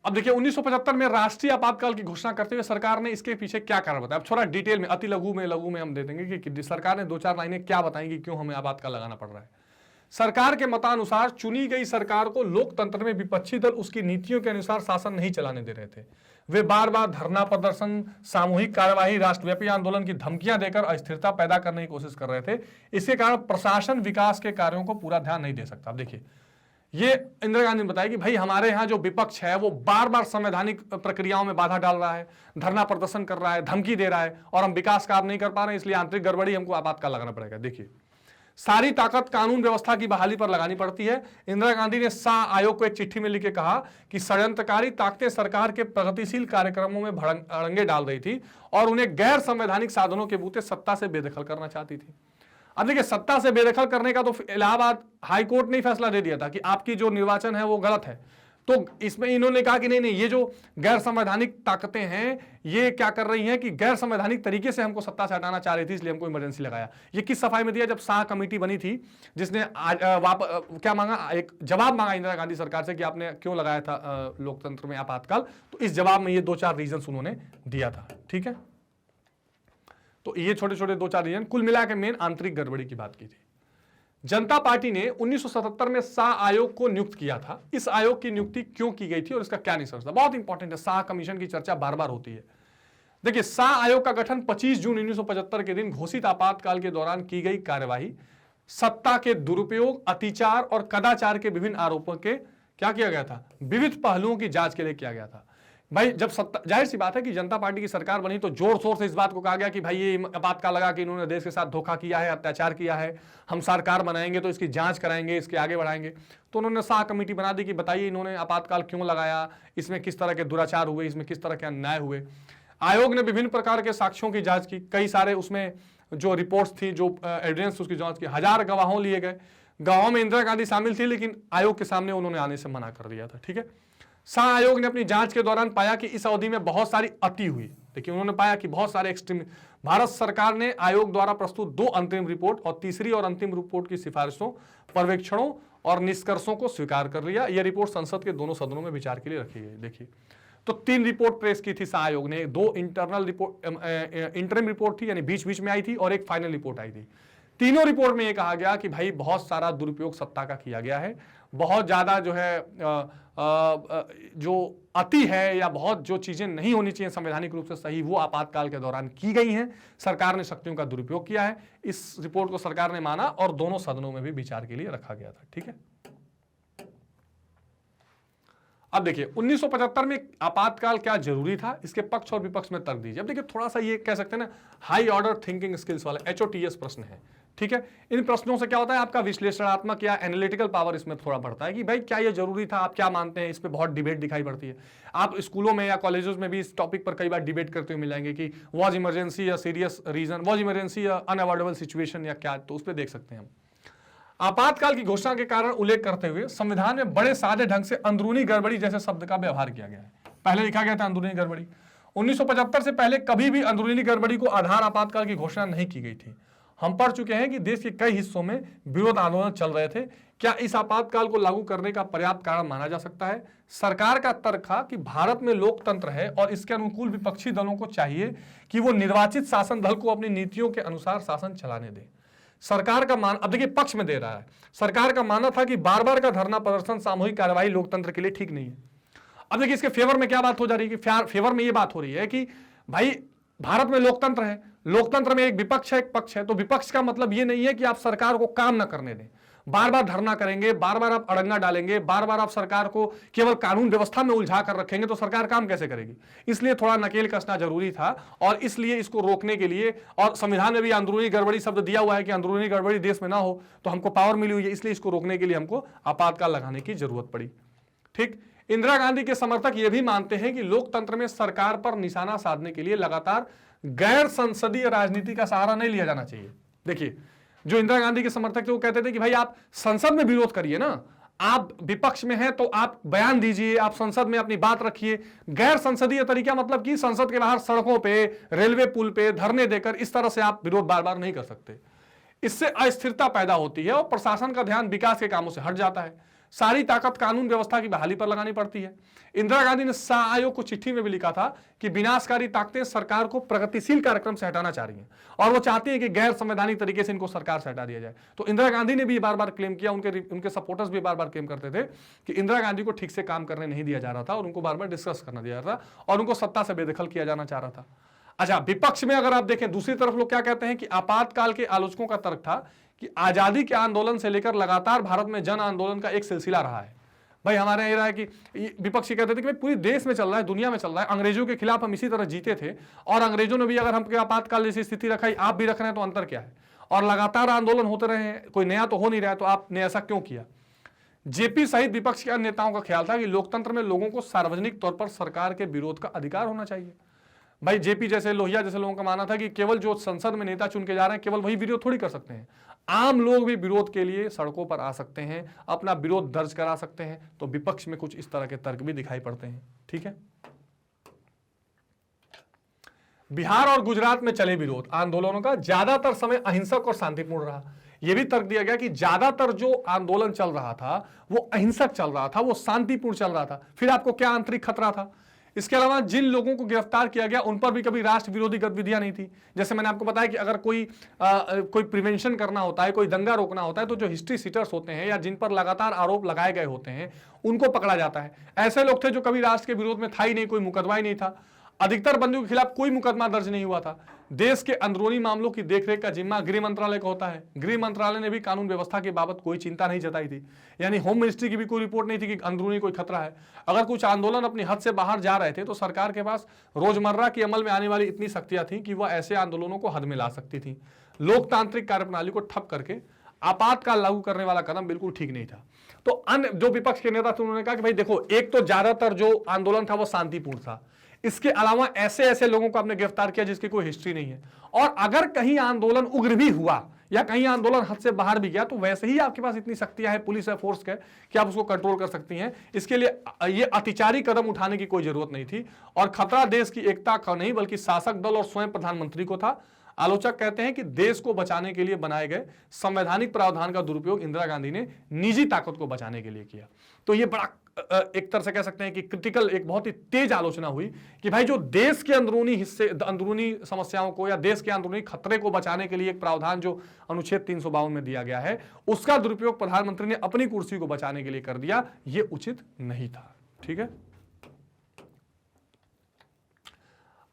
अब देखिए 1975 में राष्ट्रीय आपातकाल की घोषणा करते हुए सरकार ने इसके पीछे क्या कारण बताया। अब थोड़ा डिटेल में, अति लघु में हम दे देंगे कि सरकार ने 2-4 लाइनें क्या बताएंगी क्यों हमें आपातकाल लगाना पड़ रहा है। सरकार के मतानुसार चुनी गई सरकार को लोकतंत्र में विपक्षी दल उसकी नीतियों के अनुसार शासन नहीं चलाने दे रहे थे। वे बार बार धरना प्रदर्शन, सामूहिक कार्यवाही, राष्ट्रव्यापी आंदोलन की धमकियां देकर अस्थिरता पैदा करने की कोशिश कर रहे थे। इसके कारण प्रशासन विकास के कार्यों को पूरा ध्यान नहीं दे सकता। अब देखिए, ये इंदिरा गांधी ने बताया कि भाई हमारे यहाँ जो विपक्ष है वो बार बार संवैधानिक प्रक्रियाओं में बाधा डाल रहा है, धरना प्रदर्शन कर रहा है, धमकी दे रहा है और हम विकास कार्य नहीं कर पा रहे हैं, इसलिए आंतरिक गड़बड़ी, हमको आपातकाल लगाना पड़ेगा। देखिए, सारी ताकत कानून व्यवस्था की बहाली पर लगानी पड़ती है। इंदिरा गांधी ने शाह आयोग को एक चिट्ठी में लिख के कहा कि षड्यंत्रकारी ताकतें सरकार के प्रगतिशील कार्यक्रमों में अड़ंगे डाल रही थी और उन्हें गैर संवैधानिक साधनों के बूते सत्ता से बेदखल करना चाहती थी। अब देखिए, सत्ता से बेदखल करने का तो इलाहाबाद हाई कोर्ट ने फैसला दे दिया था कि आपकी जो निर्वाचन है वो गलत है। तो इसमें इन्होंने कहा कि नहीं, ये जो गैर संवैधानिक ताकतें हैं ये क्या कर रही हैं कि गैर संवैधानिक तरीके से हमको सत्ता से हटाना चाह रही थी, इसलिए हमको इमरजेंसी लगाया। ये किस सफाई में दिया? जब शाह कमेटी बनी थी जिसने क्या मांगा, एक जवाब मांगा इंदिरा गांधी सरकार से कि आपने क्यों लगाया था लोकतंत्र में आपातकाल। तो इस जवाब में ये 2-4 रीजन उन्होंने दिया था। ठीक है, तो ये छोटे छोटे 2-4 रीजन, कुल मिला के मेन आंतरिक गड़बड़ी की बात की थी। जनता पार्टी ने 1977 में शाह आयोग को नियुक्त किया था। इस आयोग की नियुक्ति क्यों की गई थी और इसका क्या निष्कर्ष था, बहुत इंपॉर्टेंट है। शाह कमीशन की चर्चा बार बार होती है। देखिए, शाह आयोग का गठन 25 जून 1975 के दिन घोषित आपातकाल के दौरान की गई कार्यवाही, सत्ता के दुरुपयोग, अतिचार और कदाचार के विभिन्न आरोपों के क्या किया गया था, विविध पहलुओं की जांच के लिए किया गया था। भाई जब सत्ता, जाहिर सी बात है कि जनता पार्टी की सरकार बनी तो जोर शोर से इस बात को कहा गया कि भाई ये आपातकाल लगा कि इन्होंने देश के साथ धोखा किया है, अत्याचार किया है, हम सरकार बनाएंगे तो इसकी जांच कराएंगे, इसके आगे बढ़ाएंगे। तो उन्होंने शाह कमेटी बना दी कि बताइए इन्होंने आपातकाल क्यों लगाया, इसमें किस तरह के दुराचार हुए, इसमें किस तरह के अन्याय हुए। आयोग ने विभिन्न प्रकार के साक्ष्यों की जांच की, कई सारे उसमें जो रिपोर्ट्स थी, जो एविडेंस उसकी जांच की, 1000 गवाहों लिए गए। गवाहों में इंदिरा गांधी शामिल थी, लेकिन आयोग के सामने उन्होंने आने से मना कर दिया था। ठीक है, शाह आयोग ने अपनी जांच के दौरान पाया कि इस अवधि में बहुत सारी अति हुई। देखिए, उन्होंने पाया कि बहुत सारे एक्सट्रीम। भारत सरकार ने आयोग द्वारा प्रस्तुत 2 अंतरिम रिपोर्ट और तीसरी और अंतिम रिपोर्ट की सिफारिशों, पर्यवेक्षणों और निष्कर्षों को स्वीकार कर लिया। यह रिपोर्ट संसद के दोनों सदनों में विचार के लिए रखी गई। देखिए, तो 3 रिपोर्ट पेश की थी शाह आयोग ने, 2 इंटरनल रिपोर्ट, इंटरिम रिपोर्ट थी यानी बीच बीच में आई थी, और एक फाइनल रिपोर्ट आई थी। तीनों रिपोर्ट में यह कहा गया कि भाई बहुत सारा दुरुपयोग सत्ता का किया गया है, बहुत ज्यादा जो है जो अति है या बहुत जो चीजें नहीं होनी चाहिए संवैधानिक रूप से सही, वो आपातकाल के दौरान की गई हैं। सरकार ने शक्तियों का दुरुपयोग किया है। इस रिपोर्ट को सरकार ने माना और दोनों सदनों में भी विचार के लिए रखा गया था। ठीक है, अब देखिए 1975 में आपातकाल क्या जरूरी था, इसके पक्ष और विपक्ष में तर्क दीजिए। अब देखिए, थोड़ा सा ये कह सकते हैं ना, हाई ऑर्डर थिंकिंग स्किल्स वाले HOTS प्रश्न है। ठीक है, इन प्रश्नों से क्या होता है, आपका विश्लेषणात्मक या एनालिटिकल पावर इसमें थोड़ा बढ़ता है कि भाई क्या ये जरूरी था, आप क्या मानते हैं। इस पे बहुत डिबेट दिखाई पड़ती है। आप स्कूलों में या कॉलेजेस में भी इस टॉपिक पर कई बार डिबेट करते हुए मिलेंगे कि वॉज इमरजेंसी या सीरियस रीजन, वॉज इमरजेंसी या अनअवॉइडेबल सिचुएशन या क्या, तो उस पर देख सकते हैं हम। आपातकाल की घोषणा के कारण उल्लेख करते हुए संविधान में बड़े सादे ढंग से अंदरूनी गड़बड़ी जैसे शब्द का व्यवहार किया गया है। पहले लिखा गया था अंदरूनी गड़बड़ी। 1975 से पहले कभी भी अंदरूनी गड़बड़ी को आधार आपातकाल की घोषणा नहीं की गई थी। हम पढ़ चुके हैं कि देश के कई हिस्सों में विरोध आंदोलन चल रहे थे। क्या इस आपातकाल को लागू करने का पर्याप्त कारण माना जा सकता है? सरकार का तर्क था कि भारत में लोकतंत्र है और इसके अनुकूल विपक्षी दलों को चाहिए कि वो निर्वाचित शासन दल को अपनी नीतियों के अनुसार शासन चलाने दे। सरकार का मान, अब देखिए पक्ष में दे रहा है, सरकार का मानना था कि बार बार का धरना प्रदर्शन, सामूहिक कार्यवाही लोकतंत्र के लिए ठीक नहीं है। अब देखिए इसके फेवर में क्या बात हो जा रही है कि फेवर में ये बात हो रही है कि भाई भारत में लोकतंत्र है, लोकतंत्र में एक विपक्ष है एक पक्ष है, तो विपक्ष का मतलब ये नहीं है कि आप सरकार को काम ना करने दें, बार बार धरना करेंगे, बार बार आप अड़ंगा डालेंगे, बार बार आप सरकार को केवल कानून व्यवस्था में उलझा कर रखेंगे तो सरकार काम कैसे करेगी। इसलिए थोड़ा नकेल कसना जरूरी था और इसलिए इसको रोकने के लिए, और संविधान में भी अंदरूनी गड़बड़ी शब्द दिया हुआ है कि अंदरूनी गड़बड़ी देश में ना हो, तो हमको पावर मिली हुई है, इसलिए इसको रोकने के लिए हमको आपातकाल लगाने की जरूरत पड़ी। ठीक, इंदिरा गांधी के समर्थक यह भी मानते हैं कि लोकतंत्र में सरकार पर निशाना साधने के लिए लगातार गैर संसदीय राजनीति का सहारा नहीं लिया जाना चाहिए। देखिए जो इंदिरा गांधी के समर्थक थे वो कहते थे कि भाई आप संसद में विरोध करिए ना, आप विपक्ष में हैं तो आप बयान दीजिए, आप संसद में अपनी बात रखिए। गैर संसदीय तरीका मतलब कि संसद के बाहर सड़कों पे, रेलवे पुल पे धरने देकर इस तरह से आप विरोध बार बार नहीं कर सकते। इससे अस्थिरता पैदा होती है और प्रशासन का ध्यान विकास के कामों से हट जाता है। सारी ताकत कानून व्यवस्था की बहाली पर लगानी पड़ती है। इंदिरा गांधी ने शाह आयोग को चिट्ठी में भी लिखा था कि विनाशकारी ताकतें सरकार को प्रगतिशील कार्यक्रम से हटाना चाह रही हैं और वो चाहती है कि गैर संवैधानिक तरीके से इनको सरकार से हटा दिया जाए। तो इंदिरा गांधी ने भी बार बार क्लेम किया, उनके सपोर्टर्स भी बार बार क्लेम करते थे कि इंदिरा गांधी को ठीक से काम करने नहीं दिया जा रहा था और उनको बार बार डिस्कस करना दिया जा रहा था और उनको सत्ता से बेदखल किया जाना चाह रहा था। अच्छा, विपक्ष में अगर आप देखें दूसरी तरफ लोग क्या कहते हैं कि आपातकाल के आलोचकों का तर्क था कि आजादी के आंदोलन से लेकर लगातार भारत में जन आंदोलन का एक सिलसिला रहा है। भाई हमारे यहाँ ये रहा है कि विपक्षी कहते थे कि भाई पूरी देश में चल रहा है, दुनिया में चल रहा है, अंग्रेजों के खिलाफ हम इसी तरह जीते थे और अंग्रेजों ने भी अगर हम आपातकाल जैसी स्थिति रखाई, आप भी रख रहे हैं, तो अंतर क्या है। और लगातार आंदोलन होते रहे, कोई नया तो हो नहीं रहा है, तो आपने ऐसा क्यों किया। जेपी सहित विपक्ष के अन्य नेताओं का ख्याल था कि लोकतंत्र में लोगों को सार्वजनिक तौर पर सरकार के विरोध का अधिकार होना चाहिए। भाई जेपी जैसे, लोहिया जैसे लोगों का मानना था कि केवल जो संसद में नेता चुन के जा रहे हैं केवल वही विरोध थोड़ी कर सकते हैं, आम लोग भी विरोध के लिए सड़कों पर आ सकते हैं, अपना विरोध दर्ज करा सकते हैं। तो विपक्ष में कुछ इस तरह के तर्क भी दिखाई पड़ते हैं। ठीक है, बिहार और गुजरात में चले विरोध आंदोलनों का ज्यादातर समय अहिंसक और शांतिपूर्ण रहा। यह भी तर्क दिया गया कि ज्यादातर जो आंदोलन चल रहा था वो अहिंसक चल रहा था, वो शांतिपूर्ण चल रहा था। फिर आपको क्या आंतरिक खतरा था। इसके अलावा जिन लोगों को गिरफ्तार किया गया उन पर भी कभी राष्ट्र विरोधी गतिविधियां नहीं थी। जैसे मैंने आपको बताया कि अगर कोई प्रिवेंशन करना होता है, कोई दंगा रोकना होता है, तो जो हिस्ट्री सीटर्स होते हैं या जिन पर लगातार आरोप लगाए गए होते हैं उनको पकड़ा जाता है। ऐसे लोग थे जो कभी राष्ट्र के विरोध में था ही नहीं, कोई मुकदमा ही नहीं था। अधिकतर बंदियों के खिलाफ कोई मुकदमा दर्ज नहीं हुआ था। देश के अंदरूनी मामलों की देखरेख का जिम्मा गृह मंत्रालय का होता है। गृह मंत्रालय ने भी कानून व्यवस्था के बाबत कोई चिंता नहीं जताई थी, यानी होम मिनिस्ट्री की भी कोई रिपोर्ट नहीं थी कि अंदरूनी कोई खतरा है। अगर कुछ आंदोलन अपनी हद से बाहर जा रहे थे तो सरकार के पास रोजमर्रा के अमल में आने वाली इतनी शक्तियां थी कि वह ऐसे आंदोलनों को हद में ला सकती थी। लोकतांत्रिक कार्यप्रणाली को ठप करके आपातकाल लागू करने वाला कदम बिल्कुल ठीक नहीं था। तो अन्य जो विपक्ष के नेता थे उन्होंने कहा कि भाई देखो, एक तो ज्यादातर जो आंदोलन था वो शांतिपूर्ण था, इसके अलावा ऐसे ऐसे लोगों को आपने गिरफ्तार किया जिसकी कोई हिस्ट्री नहीं है, और अगर कहीं आंदोलन उग्र भी हुआ या कहीं आंदोलन हद से बाहर भी गया तो वैसे ही आपके पास इतनी शक्तियां हैं, पुलिस है, फोर्स है, कि आप उसको कंट्रोल कर सकती हैं। इसके लिए ये अतिचारी कदम उठाने की कोई जरूरत नहीं थी और खतरा देश की एकता का नहीं बल्कि शासक दल और स्वयं प्रधानमंत्री को था। आलोचक कहते हैं कि देश को बचाने के लिए बनाए गए संवैधानिक प्रावधान का दुरुपयोग इंदिरा गांधी ने निजी ताकत को बचाने के लिए किया। तो ये बड़ा एक तरह से कह सकते हैं कि क्रिटिकल, एक बहुत ही तेज आलोचना हुई कि भाई जो देश के अंदरूनी हिस्से, अंदरूनी समस्याओं को या देश के अंदरूनी खतरे को बचाने के लिए एक प्रावधान जो अनुच्छेद 352 में दिया गया है उसका दुरुपयोग प्रधानमंत्री ने अपनी कुर्सी को बचाने के लिए कर दिया, ये उचित नहीं था। ठीक है,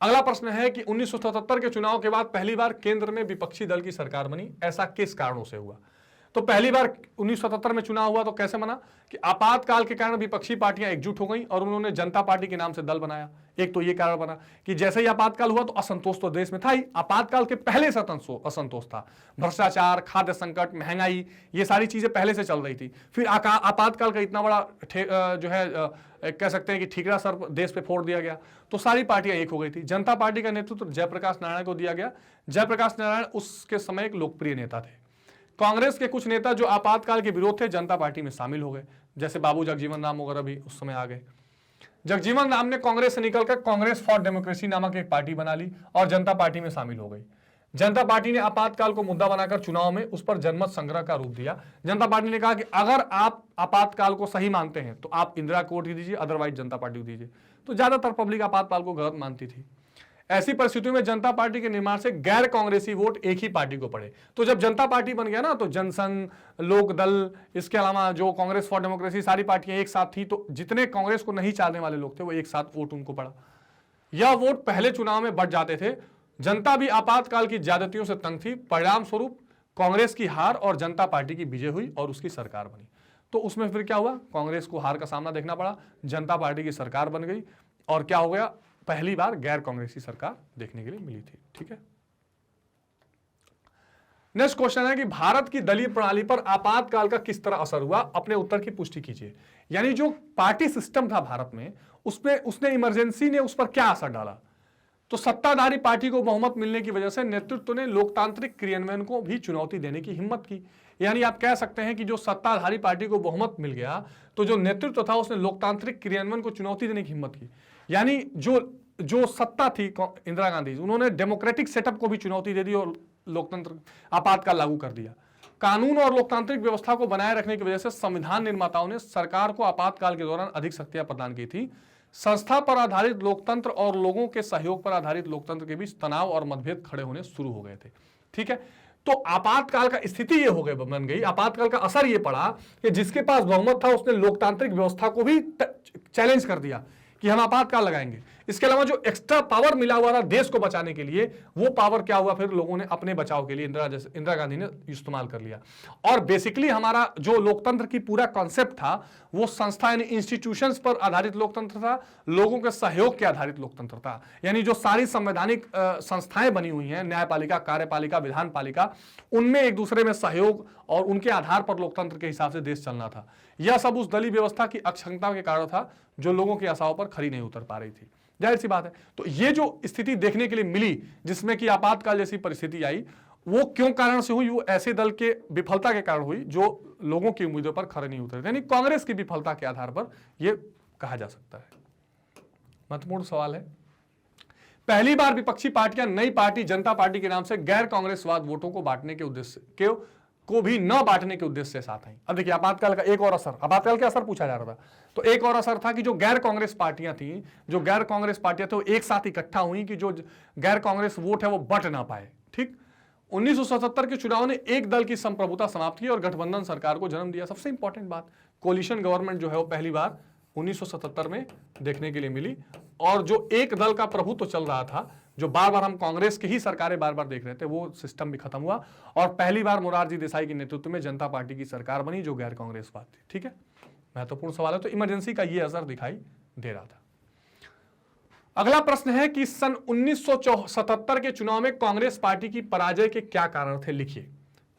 अगला प्रश्न है कि 1977 के चुनाव के बाद पहली बार केंद्र में विपक्षी दल की सरकार बनी, ऐसा किस कारणों से हुआ। तो पहली बार 1977 में चुनाव हुआ तो कैसे बना कि आपातकाल के कारण विपक्षी पार्टियां एकजुट हो गईं और उन्होंने जनता पार्टी के नाम से दल बनाया। एक तो ये कारण बना कि जैसे ही आपातकाल हुआ तो असंतोष तो देश में था ही, आपातकाल के पहले से असंतोष था। भ्रष्टाचार, खाद्य संकट, महंगाई, ये सारी चीजें पहले से चल रही थी। फिर आपातकाल का इतना बड़ा जो है कह सकते हैं कि ठीकरा सर देश पे फोड़ दिया गया, तो सारी पार्टियां एक हो गई थी। जनता पार्टी का नेतृत्व जयप्रकाश नारायण को दिया गया। जयप्रकाश नारायण उसके समय एक लोकप्रिय नेता थे। कांग्रेस के कुछ नेता जो आपातकाल के विरोध थे जनता पार्टी में शामिल हो गए, जैसे बाबू जगजीवन राम वगैरह भी उस समय आ गए। जगजीवन राम ने कांग्रेस से निकलकर कांग्रेस फॉर डेमोक्रेसी नामक एक पार्टी बना ली और जनता पार्टी में शामिल हो गई। जनता पार्टी ने आपातकाल को मुद्दा बनाकर चुनाव में उस पर जनमत संग्रह का रूप दिया। जनता पार्टी ने कहा कि अगर आप आपातकाल को सही मानते हैं तो आप इंदिरा को वोट दीजिए, अदरवाइज जनता पार्टी को दीजिए। तो ज्यादातर पब्लिक आपातकाल को गलत मानती थी। ऐसी परिस्थितियों में जनता पार्टी के निर्माण से गैर कांग्रेसी वोट एक ही पार्टी को पड़े। तो जब जनता पार्टी बन गया ना, तो जनसंघ, लोक दल, इसके अलावा जो कांग्रेस फॉर डेमोक्रेसी, सारी पार्टियां एक साथ थी, तो जितने कांग्रेस को नहीं चाहने वाले लोग थे वो एक साथ वोट उनको पड़ा। यह वोट पहले चुनाव में बढ़ जाते थे। जनता भी आपातकाल की ज्यादतियों से तंग थी। परिणाम स्वरूप कांग्रेस की हार और जनता पार्टी की विजय हुई और उसकी सरकार बनी। तो उसमें फिर क्या हुआ, कांग्रेस को हार का सामना देखना पड़ा, जनता पार्टी की सरकार बन गई और क्या हो गया, पहली बार गैर कांग्रेसी सरकार देखने के लिए मिली थी। ठीक है, नेक्स्ट क्वेश्चन है कि भारत की दलीय प्रणाली पर आपातकाल का किस तरह असर हुआ। अपने उत्तर की पुष्टि कीजिए। यानी जो पार्टी सिस्टम था भारत में, उसने इमरजेंसी ने उस पर क्या असर डाला। तो सत्ताधारी पार्टी को बहुमत मिलने की वजह से नेतृत्व ने लोकतांत्रिक क्रियान्वयन को भी चुनौती देने की हिम्मत की। यानी आप कह सकते हैं कि जो सत्ताधारी पार्टी को बहुमत मिल गया, तो जो नेतृत्व था उसने लोकतांत्रिक क्रियान्वयन को चुनौती देने की हिम्मत की। यानी जो सत्ता थी इंदिरा गांधी, उन्होंने डेमोक्रेटिक सेटअप को भी चुनौती दे दी और लोकतंत्र आपातकाल लागू कर दिया। कानून और लोकतांत्रिक व्यवस्था को बनाए रखने की वजह से संविधान निर्माताओं ने सरकार को आपातकाल के दौरान अधिक शक्तियां प्रदान की थी। संस्था पर आधारित लोकतंत्र और लोगों के सहयोग पर आधारित लोकतंत्र के बीच तनाव और मतभेद खड़े होने शुरू हो गए थे। ठीक है, तो आपातकाल का स्थिति ये हो गई, बन गई, आपातकाल का असर ये पड़ा कि जिसके पास बहुमत था उसने लोकतांत्रिक व्यवस्था को भी चैलेंज कर दिया कि हम आपातकाल लगाएंगे। इसके अलावा जो एक्स्ट्रा पावर मिला हुआ था देश को बचाने के लिए, वो पावर क्या हुआ, फिर लोगों ने अपने बचाव के लिए इंदिरा गांधी ने इस्तेमाल कर लिया। और बेसिकली हमारा जो लोकतंत्र की पूरा कॉन्सेप्ट था वो संस्था यानी इंस्टीट्यूशंस पर आधारित लोकतंत्र था, लोगों के सहयोग के आधारित लोकतंत्र था। यानी जो सारी संवैधानिक संस्थाएं बनी हुई हैं, न्यायपालिका, कार्यपालिका, विधान पालिका, उनमें एक दूसरे में सहयोग और उनके आधार पर लोकतंत्र के हिसाब से देश चलना था। यह सब उस दलीय व्यवस्था की अक्षमता के कारण था जो लोगों की आशाओं पर खरी नहीं उतर पा रही थी। जाहिर सी बात है। तो ये जो स्थिति देखने के लिए मिली जिसमें कि आपातकाल जैसी परिस्थिति आई, वो क्यों कारण से हुई, वो ऐसे दल के विफलता के कारण हुई जो लोगों की उम्मीदों पर खरे नहीं उतरे, यानी कांग्रेस की विफलता के आधार पर यह कहा जा सकता है। महत्वपूर्ण सवाल है, पहली बार विपक्षी पार्टियां नई पार्टी जनता पार्टी के नाम से गैर कांग्रेसवाद वोटों को बांटने के उद्देश्य को भी न बांटने के उद्देश्य से साथ आई। अब देखिए आपातकाल का एक और असर, आपातकाल का असर पूछा जा रहा था, तो एक और असर था कि जो गैर कांग्रेस पार्टियां थी, जो गैर कांग्रेस पार्टियां थी वो एक साथ इकट्ठा हुई कि जो गैर कांग्रेस वोट है वो बट ना पाए। ठीक, 1977 के चुनाव ने एक दल की संप्रभुता समाप्त की और गठबंधन सरकार को जन्म दिया। सबसे इंपॉर्टेंट बात, कोलिशन गवर्नमेंट जो है वो पहली बार 1977 में देखने के लिए मिली और जो एक दल का प्रभुत्व चल रहा था, जो बार बार हम कांग्रेस की ही सरकारें बार बार देख रहे थे, वो सिस्टम भी खत्म हुआ और पहली बार मोरारजी देसाई के नेतृत्व में जनता पार्टी की सरकार बनी जो गैर कांग्रेसवाद थी। ठीक है, महत्वपूर्ण सवाल है। तो इमरजेंसी का ये असर दिखाई दे रहा था। अगला प्रश्न है कि सन 1977 के चुनाव में कांग्रेस पार्टी की पराजय के क्या कारण थे, लिखिए।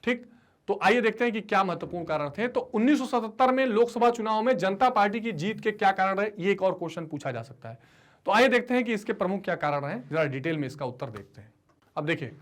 ठीक, तो आइए देखते हैं कि क्या महत्वपूर्ण कारण थे। तो 1977 में लोकसभा चुनाव में जनता पार्टी की जीत के क्या कारण रहे, ये एक और क्वेश्चन पूछा जा सकता है। तो आइए देखते हैं कि इसके प्रमुख क्या कारण हैं, जरा डिटेल में इसका उत्तर देखते हैं। अब देखिए,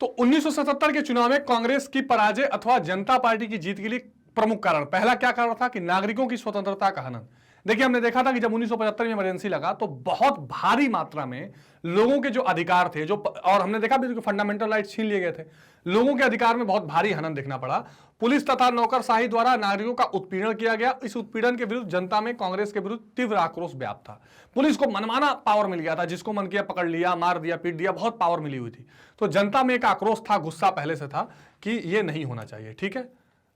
तो 1977 के चुनाव में कांग्रेस की पराजय अथवा जनता पार्टी की जीत के लिए प्रमुख कारण, पहला क्या कारण था कि नागरिकों की स्वतंत्रता का हनन। देखिए हमने देखा था कि जब 1975 में इमरजेंसी लगा तो बहुत भारी मात्रा में लोगों के जो अधिकार थे, जो और हमने देखा भी फंडामेंटल राइट छीन लिए गए थे, लोगों के अधिकार में बहुत भारी हनन देखना पड़ा। पुलिस तथा नौकरशाही द्वारा नागरिकों का उत्पीड़न किया गया। इस उत्पीड़न के विरुद्ध जनता में कांग्रेस के विरुद्ध तीव्र आक्रोश व्याप्त था। पुलिस को मनमाना पावर मिल गया था, जिसको मन किया पकड़ लिया, मार दिया, पीट दिया, बहुत पावर मिली हुई थी। तो जनता में एक आक्रोश था, गुस्सा पहले से था कि यह नहीं होना चाहिए। ठीक है,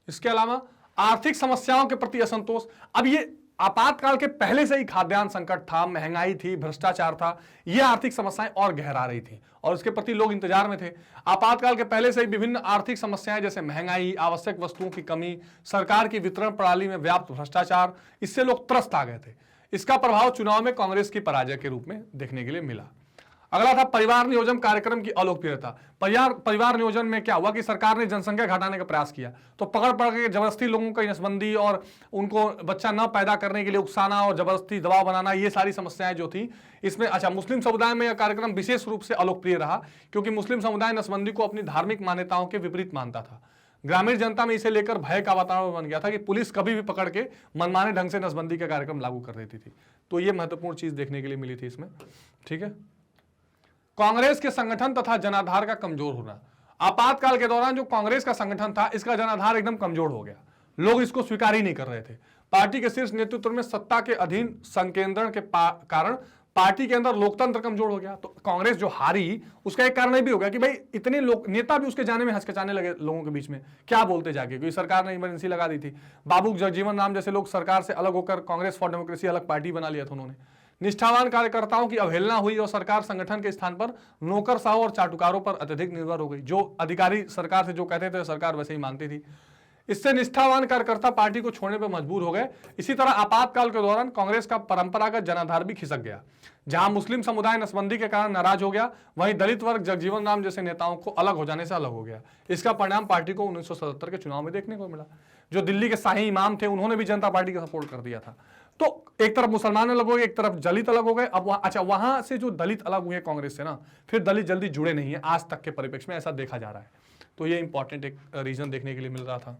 इसके अलावा आर्थिक समस्याओं के प्रति असंतोष। अब ये आपातकाल के पहले से ही खाद्यान्न संकट था, महंगाई थी, भ्रष्टाचार था, ये आर्थिक समस्याएं और गहरा रही थी और इसके प्रति लोग इंतजार में थे। आपातकाल के पहले से ही विभिन्न आर्थिक समस्याएं जैसे महंगाई, आवश्यक वस्तुओं की कमी, सरकार की वितरण प्रणाली में व्याप्त भ्रष्टाचार, इससे लोग त्रस्त आ गए थे। इसका प्रभाव चुनाव में कांग्रेस की पराजय के रूप में देखने के लिए मिला। अगला था परिवार नियोजन कार्यक्रम की अलोकप्रियता। परिवार नियोजन में क्या हुआ कि सरकार ने जनसंख्या घटाने का प्रयास किया, तो पकड़ के जबरदस्ती लोगों की नसबंदी और उनको बच्चा न पैदा करने के लिए उकसाना और जबरदस्ती दबाव बनाना, ये सारी समस्याएं जो थी इसमें। अच्छा, मुस्लिम समुदाय में यह कार्यक्रम विशेष रूप से अलोकप्रिय रहा क्योंकि मुस्लिम समुदाय नसबंदी को अपनी धार्मिक मान्यताओं के विपरीत मानता था। ग्रामीण जनता में इसे लेकर भय का वातावरण बन गया था कि पुलिस कभी भी पकड़ के मनमाने ढंग से नसबंदी का कार्यक्रम लागू कर देती थी। तो ये महत्वपूर्ण चीज देखने के लिए मिली थी इसमें। ठीक है, कांग्रेस के संगठन तथा जनाधार का कमजोर होना। आपातकाल के दौरान जो कांग्रेस का संगठन था, इसका जनाधार एकदम कमजोर हो गया, लोग इसको स्वीकार ही नहीं कर रहे थे। पार्टी के शीर्ष नेतृत्व में सत्ता के अधीन संकेंद्रण के कारण पार्टी के अंदर लोकतंत्र कमजोर हो गया। तो कांग्रेस जो हारी उसका एक कारण ये भी होगा कि भाई इतने लोग नेता भी उसके जाने में हचकचाने लगे लोगों के बीच में, क्या बोलते जाके, क्योंकि सरकार ने इमरजेंसी लगा दी थी। बाबू जगजीवन राम जैसे लोग सरकार से अलग होकर कांग्रेस फॉर डेमोक्रेसी अलग पार्टी बना लिया था उन्होंने। निष्ठावान कार्यकर्ताओं की अवहेलना हुई और सरकार संगठन के स्थान पर नौकरशाहों और चाटुकारों पर अत्यधिक निर्भर हो गई। जो अधिकारी सरकार से जो कहते थे सरकार वैसे ही मानती थी। इससे निष्ठावान कार्यकर्ता पार्टी को छोड़ने पर मजबूर हो गए। इसी तरह आपातकाल के दौरान कांग्रेस का परंपरागत जनाधार भी खिसक गया। जहां मुस्लिम समुदाय नसबंदी के कारण नाराज हो गया, वहीं दलित वर्ग जगजीवन राम जैसे नेताओं को अलग हो जाने से अलग हो गया। इसका परिणाम पार्टी को 1977 के चुनाव में देखने को मिला। जो दिल्ली के शाही इमाम थे उन्होंने भी जनता पार्टी का सपोर्ट कर दिया था। तो एक तरफ मुसलमान अलग हो गए, एक तरफ दलित अलग हो गए। अब वहां से जो दलित अलग हुए कांग्रेस से ना, फिर दलित जल्दी जुड़े नहीं है, आज तक के परिप्रेक्ष्य में ऐसा देखा जा रहा है। तो ये इंपॉर्टेंट एक रीजन देखने के लिए मिल रहा था।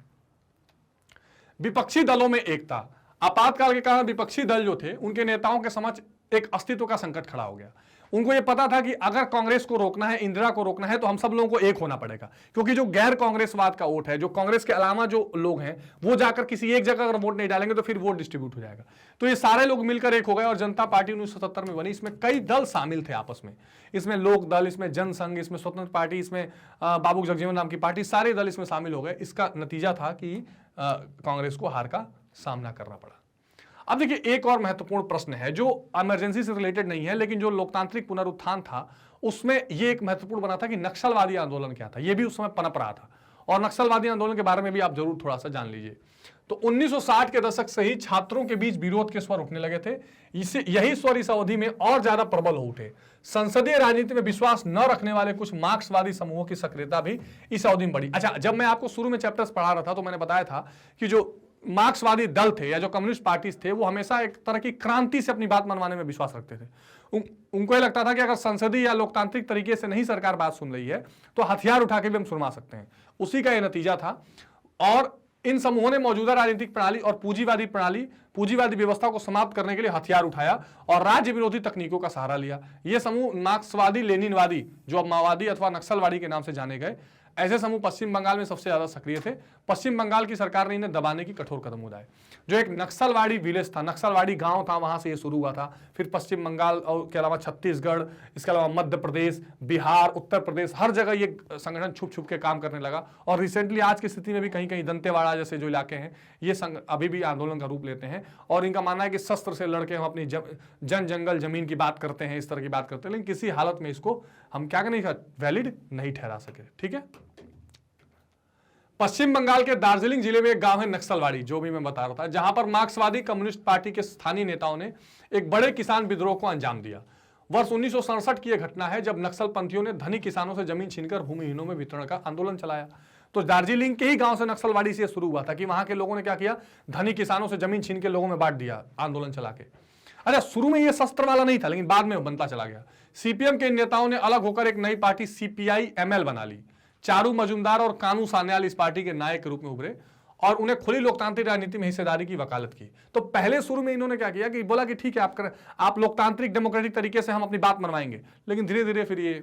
विपक्षी दलों में एकता। आपातकाल के कारण विपक्षी दल जो थे उनके नेताओं के समक्ष एक अस्तित्व का संकट खड़ा हो गया। उनको यह पता था कि अगर कांग्रेस को रोकना है, इंदिरा को रोकना है, तो हम सब लोगों को एक होना पड़ेगा। क्योंकि जो गैर कांग्रेसवाद का वोट है, जो कांग्रेस के अलावा जो लोग हैं, वो जाकर किसी एक जगह अगर वोट नहीं डालेंगे तो फिर वोट डिस्ट्रीब्यूट हो जाएगा। तो ये सारे लोग मिलकर एक हो गए और जनता पार्टी 1977 में बनी। इसमें कई दल शामिल थे आपस में। इसमें लोक दल, इसमें जनसंघ, इसमें स्वतंत्र पार्टी, इसमें बाबू जगजीवन राम की पार्टी, सारे दल इसमें शामिल हो गए। इसका नतीजा था कि कांग्रेस को हार का सामना करना पड़ा। अब देखिए, एक और महत्वपूर्ण प्रश्न है जो इमरजेंसी से रिलेटेड नहीं है, लेकिन जो लोकतांत्रिक पुनरुत्थान था उसमें यह एक महत्वपूर्ण बना था कि नक्सलवादी आंदोलन क्या था। यह भी उस समय पनप रहा था और नक्सलवादी आंदोलन के बारे में भी आप जरूर थोड़ा सा जान लीजिए। तो 1960 के दशक से ही छात्रों के बीच विरोध के स्वर उठने लगे थे। यही स्वर इस अवधि में और ज्यादा प्रबल हो उठे। संसदीय राजनीति में विश्वास न रखने वाले कुछ मार्क्सवादी समूहों की सक्रियता भी इस अवधि में बढ़ी। अच्छा, जब मैं आपको शुरू में चैप्टर्स पढ़ा रहा था तो मैंने बताया था कि जो मार्क्सवादी दल थे या जो कम्युनिस्ट पार्टीज थे वो हमेशा एक तरह की क्रांति से अपनी बात मनवाने में विश्वास रखते थे। उनको ये लगता था कि अगर संसदीय या लोकतांत्रिक तरीके से नहीं सरकार बात सुन रही है तो हथियार उठा के भी हम सुनवा सकते हैं। उसी का यह नतीजा था। और इन समूहों ने मौजूदा राजनीतिक प्रणाली और पूंजीवादी व्यवस्था को समाप्त करने के लिए हथियार उठाया और राज्य विरोधी तकनीकों का सहारा लिया। ये समूह मार्क्सवादी, लेनिनवादी, जो अब माओवादी अथवा नक्सलवादी के नाम से जाने गए, ऐसे समूह पश्चिम बंगाल में सबसे ज्यादा सक्रिय थे। पश्चिम बंगाल की सरकार ने इन्हें दबाने की कठोर कदम उठाए। जो एक नक्सलवाड़ी विलेज था, नक्सलवाड़ी गांव था, वहां से ये शुरू हुआ था। फिर पश्चिम बंगाल और के अलावा छत्तीसगढ़, इसके अलावा मध्य प्रदेश, बिहार, उत्तर प्रदेश, हर जगह ये संगठन छुप छुप के काम करने लगा। और रिसेंटली आज की स्थिति में भी कहीं कहीं दंतेवाड़ा जैसे जो इलाके हैं ये अभी भी आंदोलन का रूप लेते हैं। और इनका मानना है कि शस्त्र से लड़के हम अपनी जंगल जमीन की बात करते हैं, इस तरह की बात करते हैं, लेकिन किसी हालत में इसको हम क्या नहीं वैलिड नहीं ठहरा सके। ठीक है। पश्चिम बंगाल के दार्जिलिंग जिले में एक गांव है नक्सलवाड़ी, जो भी मैं बता रहा था, जहां पर मार्क्सवादी कम्युनिस्ट पार्टी के स्थानीय नेताओं ने एक बड़े किसान विद्रोह को अंजाम दिया। वर्ष 1967 की यह घटना है जब नक्सलपंथियों ने धनी किसानों से जमीन छीनकर भूमिहीनों में वितरण का आंदोलन चलाया। तो दार्जिलिंग के ही गांव से नक्सलवाड़ी से शुरू हुआ था कि वहां के लोगों ने क्या किया, धनी किसानों से जमीन छीन के लोगों में बांट दिया आंदोलन चला के। अच्छा, शुरू में यह शस्त्र वाला नहीं था, लेकिन बाद में बनता चला गया। सीपीएम के नेताओं ने अलग होकर एक नई पार्टी CPI-ML बना ली। चारू मजुमदार और कानू सान्याल इस पार्टी के नायक के रूप में उभरे और उन्हें खुली लोकतांत्रिक राजनीति में हिस्सेदारी की वकालत की। तो पहले शुरू में इन्होंने क्या किया कि बोला कि ठीक है, आप लोकतांत्रिक डेमोक्रेटिक तरीके से हम अपनी बात मनवाएंगे। लेकिन धीरे धीरे फिर ये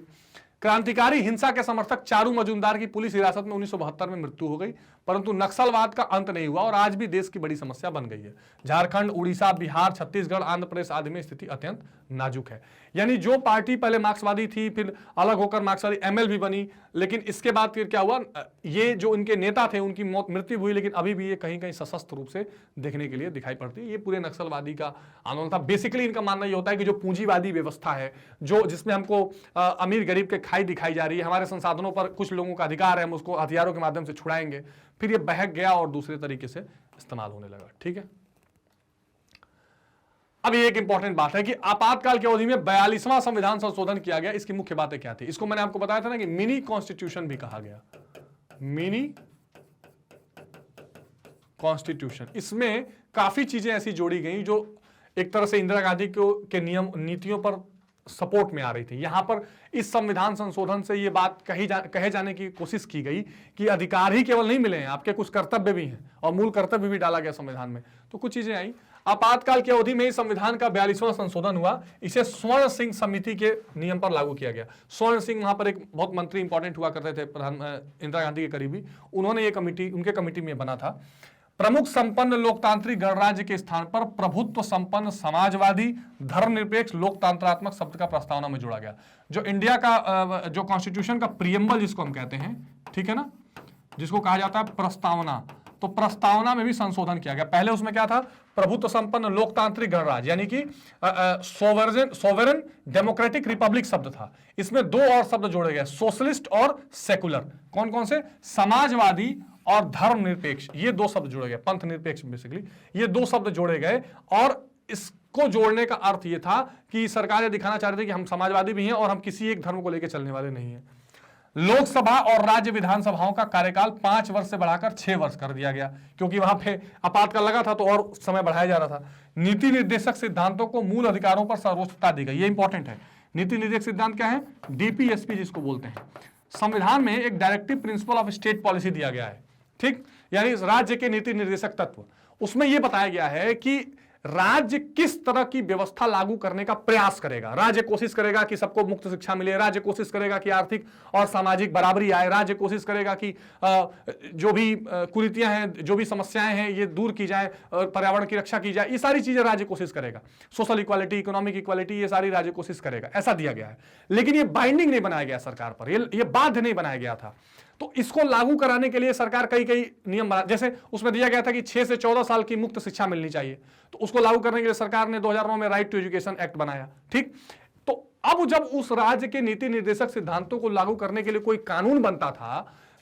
क्रांतिकारी हिंसा के समर्थक चारू मजुमदार की पुलिस हिरासत में 1972 में मृत्यु हो गई, परंतु नक्सलवाद का अंत नहीं हुआ और आज भी देश की बड़ी समस्या बन गई है। झारखंड, उड़ीसा, बिहार, छत्तीसगढ़, आंध्र प्रदेश आदि में स्थिति अत्यंत नाजुक है। यानी जो पार्टी पहले मार्क्सवादी थी, फिर अलग होकर मार्क्सवादी ML भी बनी, लेकिन इसके बाद फिर क्या हुआ, ये जो इनके नेता थे उनकी मृत्यु हुई, लेकिन अभी भी ये कहीं कहीं सशस्त्र रूप से देखने के लिए दिखाई पड़ती है। ये पूरे नक्सलवादी का आंदोलन था। बेसिकली इनका मानना ये होता है कि जो पूंजीवादी व्यवस्था है, जो जिसमें हमको अमीर गरीब के खाई दिखाई जा रही है, हमारे संसाधनों पर कुछ लोगों का अधिकार है, हम उसको हथियारों के माध्यम से छुड़ाएंगे, फिर ये बहक गया और दूसरे तरीके से इस्तेमाल होने लगा। ठीक है। अब ये एक इंपॉर्टेंट बात है कि आपातकाल की अवधि में 42वां संविधान संशोधन किया गया। इसकी मुख्य बातें क्या थी, इसको मैंने आपको बताया था ना कि मिनी कॉन्स्टिट्यूशन भी कहा गया, मिनी कॉन्स्टिट्यूशन। इसमें काफी चीजें ऐसी जोड़ी गई जो एक तरह से इंदिरा गांधी के नियम नीतियों पर सपोर्ट में आ रही थी। यहां पर इस संविधान संशोधन से यह बात कहे जाने की कोशिश की गई कि अधिकार ही केवल नहीं मिले हैं, आपके कुछ कर्तव्य भी हैं और मूल कर्तव्य भी डाला गया संविधान में। तो कुछ चीजें आई। आपातकाल की अवधि में ही संविधान का 42वां संशोधन हुआ। इसे स्वर्ण सिंह समिति के नियम पर लागू किया गया। स्वर्ण सिंह वहां पर एक बहुत मंत्री इंपॉर्टेंट हुआ करते थे, इंदिरा गांधी के करीबी, उन्होंने ये कमिटी, उनके कमिटी में बना था। प्रमुख संपन्न लोकतांत्रिक गणराज्य के स्थान पर प्रभुत्व संपन्न समाजवादी धर्मनिरपेक्ष लोकतंत्रात्मक शब्द का प्रस्तावना में जोड़ा गया। जो इंडिया का जो कॉन्स्टिट्यूशन का प्रियम्बल जिसको हम कहते हैं, ठीक है ना, जिसको कहा जाता है प्रस्तावना, तो प्रस्तावना में भी संशोधन किया गया। पहले उसमें क्या था, प्रभुत्व संपन्न लोकतांत्रिक गणराज्य यानी कि सोवरेन डेमोक्रेटिक रिपब्लिक शब्द था। इसमें दो और शब्द जोड़े गए, सोशलिस्ट और सेकुलर। कौन कौन से? समाजवादी और धर्मनिरपेक्ष, ये दो शब्द जोड़े गए, पंथ निरपेक्ष बेसिकली, ये दो शब्द जोड़े गए। और इसको जोड़ने का अर्थ ये था कि सरकार ये दिखाना चाह रही थी कि हम समाजवादी भी हैं और हम किसी एक धर्म को लेकर चलने वाले नहीं हैं। लोकसभा और राज्य विधानसभाओं का कार्यकाल 5 वर्ष से बढ़ाकर 6 वर्ष कर दिया गया, क्योंकि वहां पे आपातकाल लगा था तो और समय बढ़ाया जा रहा था। नीति निर्देशक सिद्धांतों को मूल अधिकारों पर सर्वोच्चता दी गई, ये इंपॉर्टेंट है। नीति निर्देशक सिद्धांत क्या है? डीपीएसपी जिसको बोलते हैं। संविधान में एक directive principle of state policy दिया गया है, ठीक, यानी राज्य के नीति निर्देशक तत्व। उसमें यह बताया गया है कि राज्य किस तरह की व्यवस्था लागू करने का प्रयास करेगा। राज्य कोशिश करेगा कि सबको मुक्त शिक्षा मिले, राज्य कोशिश करेगा कि आर्थिक और सामाजिक बराबरी आए, राज्य कोशिश करेगा कि जो भी कुरीतियां हैं, जो भी समस्याएं हैं, ये दूर की जाए, पर्यावरण की रक्षा की जाए, ये सारी चीजें राज्य कोशिश करेगा। सोशल इक्वालिटी, इकोनॉमिक इक्वालिटी, ये सारी राज्य कोशिश करेगा, ऐसा दिया गया है। लेकिन ये बाइंडिंग नहीं बनाया गया सरकार पर, ये बाध्य नहीं बनाया गया था। तो इसको लागू कराने के लिए सरकार कई नियम बना, जैसे उसमें दिया गया था कि 6 से 14 साल की मुक्त शिक्षा मिलनी चाहिए, तो उसको लागू करने के लिए सरकार ने 2009 में राइट टू एजुकेशन एक्ट बनाया, ठीक। तो अब जब उस राज्य के नीति निर्देशक सिद्धांतों को लागू करने के लिए कोई कानून बनता था,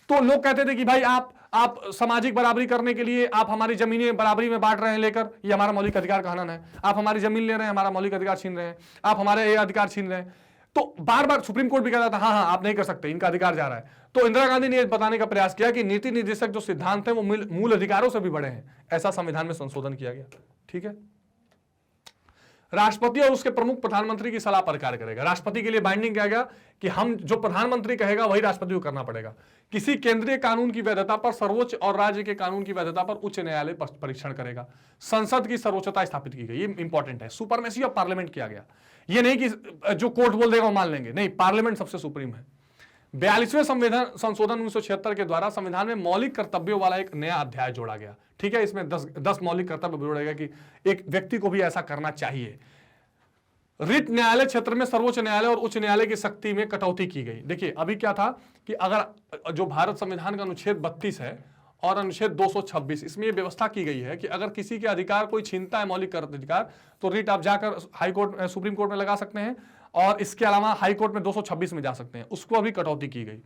तो लोग कहते थे कि भाई आप सामाजिक बराबरी करने के लिए आप हमारी जमीनें बराबरी में बांट रहे हैं लेकर, ये हमारा मौलिक अधिकार का हनन है। आप हमारी जमीन ले रहे हैं, हमारा मौलिक अधिकार छीन रहे हैं, आप हमारे ये अधिकार छीन रहे हैं। तो बार बार सुप्रीम कोर्ट भी कहता था हाँ आप नहीं कर सकते, इनका अधिकार जा रहा है। तो इंदिरा गांधी ने बताने का प्रयास किया कि नीति निर्देशक जो सिद्धांत हैं वो मूल अधिकारों से भी बड़े हैं, ऐसा संविधान में संशोधन किया गया, ठीक है। राष्ट्रपति और उसके प्रमुख प्रधानमंत्री की सलाह पर कार्य करेगा। राष्ट्रपति के लिए बाइंडिंग किया गया कि हम जो प्रधानमंत्री कहेगा वही राष्ट्रपति को करना पड़ेगा। किसी केंद्रीय कानून की वैधता पर सर्वोच्च और राज्य के कानून की वैधता पर उच्च न्यायालय परीक्षण करेगा। संसद की सर्वोच्चता स्थापित की गई, ये इंपॉर्टेंट है। सुपरमेसी ऑफ पार्लियामेंट किया गया, ये नहीं कि जो कोर्ट बोल देगा वो मान लेंगे, नहीं, पार्लियामेंट सबसे सुप्रीम है। 42वें संविधान संशोधन 1976 के द्वारा संविधान में मौलिक कर्तव्यों वाला एक नया अध्याय जोड़ा गया, ठीक है। इसमें 10 मौलिक कर्तव्य जोड़ा गया कि एक व्यक्ति को भी ऐसा करना चाहिए। रिट न्यायालय क्षेत्र में सर्वोच्च न्यायालय और उच्च न्यायालय की शक्ति में कटौती की गई। देखिए अभी क्या था कि अगर जो भारत संविधान का अनुच्छेद 32 है और अनुच्छेद 226, इसमें यह व्यवस्था की गई है कि अगर किसी के अधिकार कोई छीनता है, मौलिक अधिकार, तो रिट आप जाकर हाई कोर्ट, सुप्रीम कोर्ट में लगा सकते हैं, और इसके अलावा हाई कोर्ट में 226 में जा सकते हैं। उसको अभी कटौती की गई।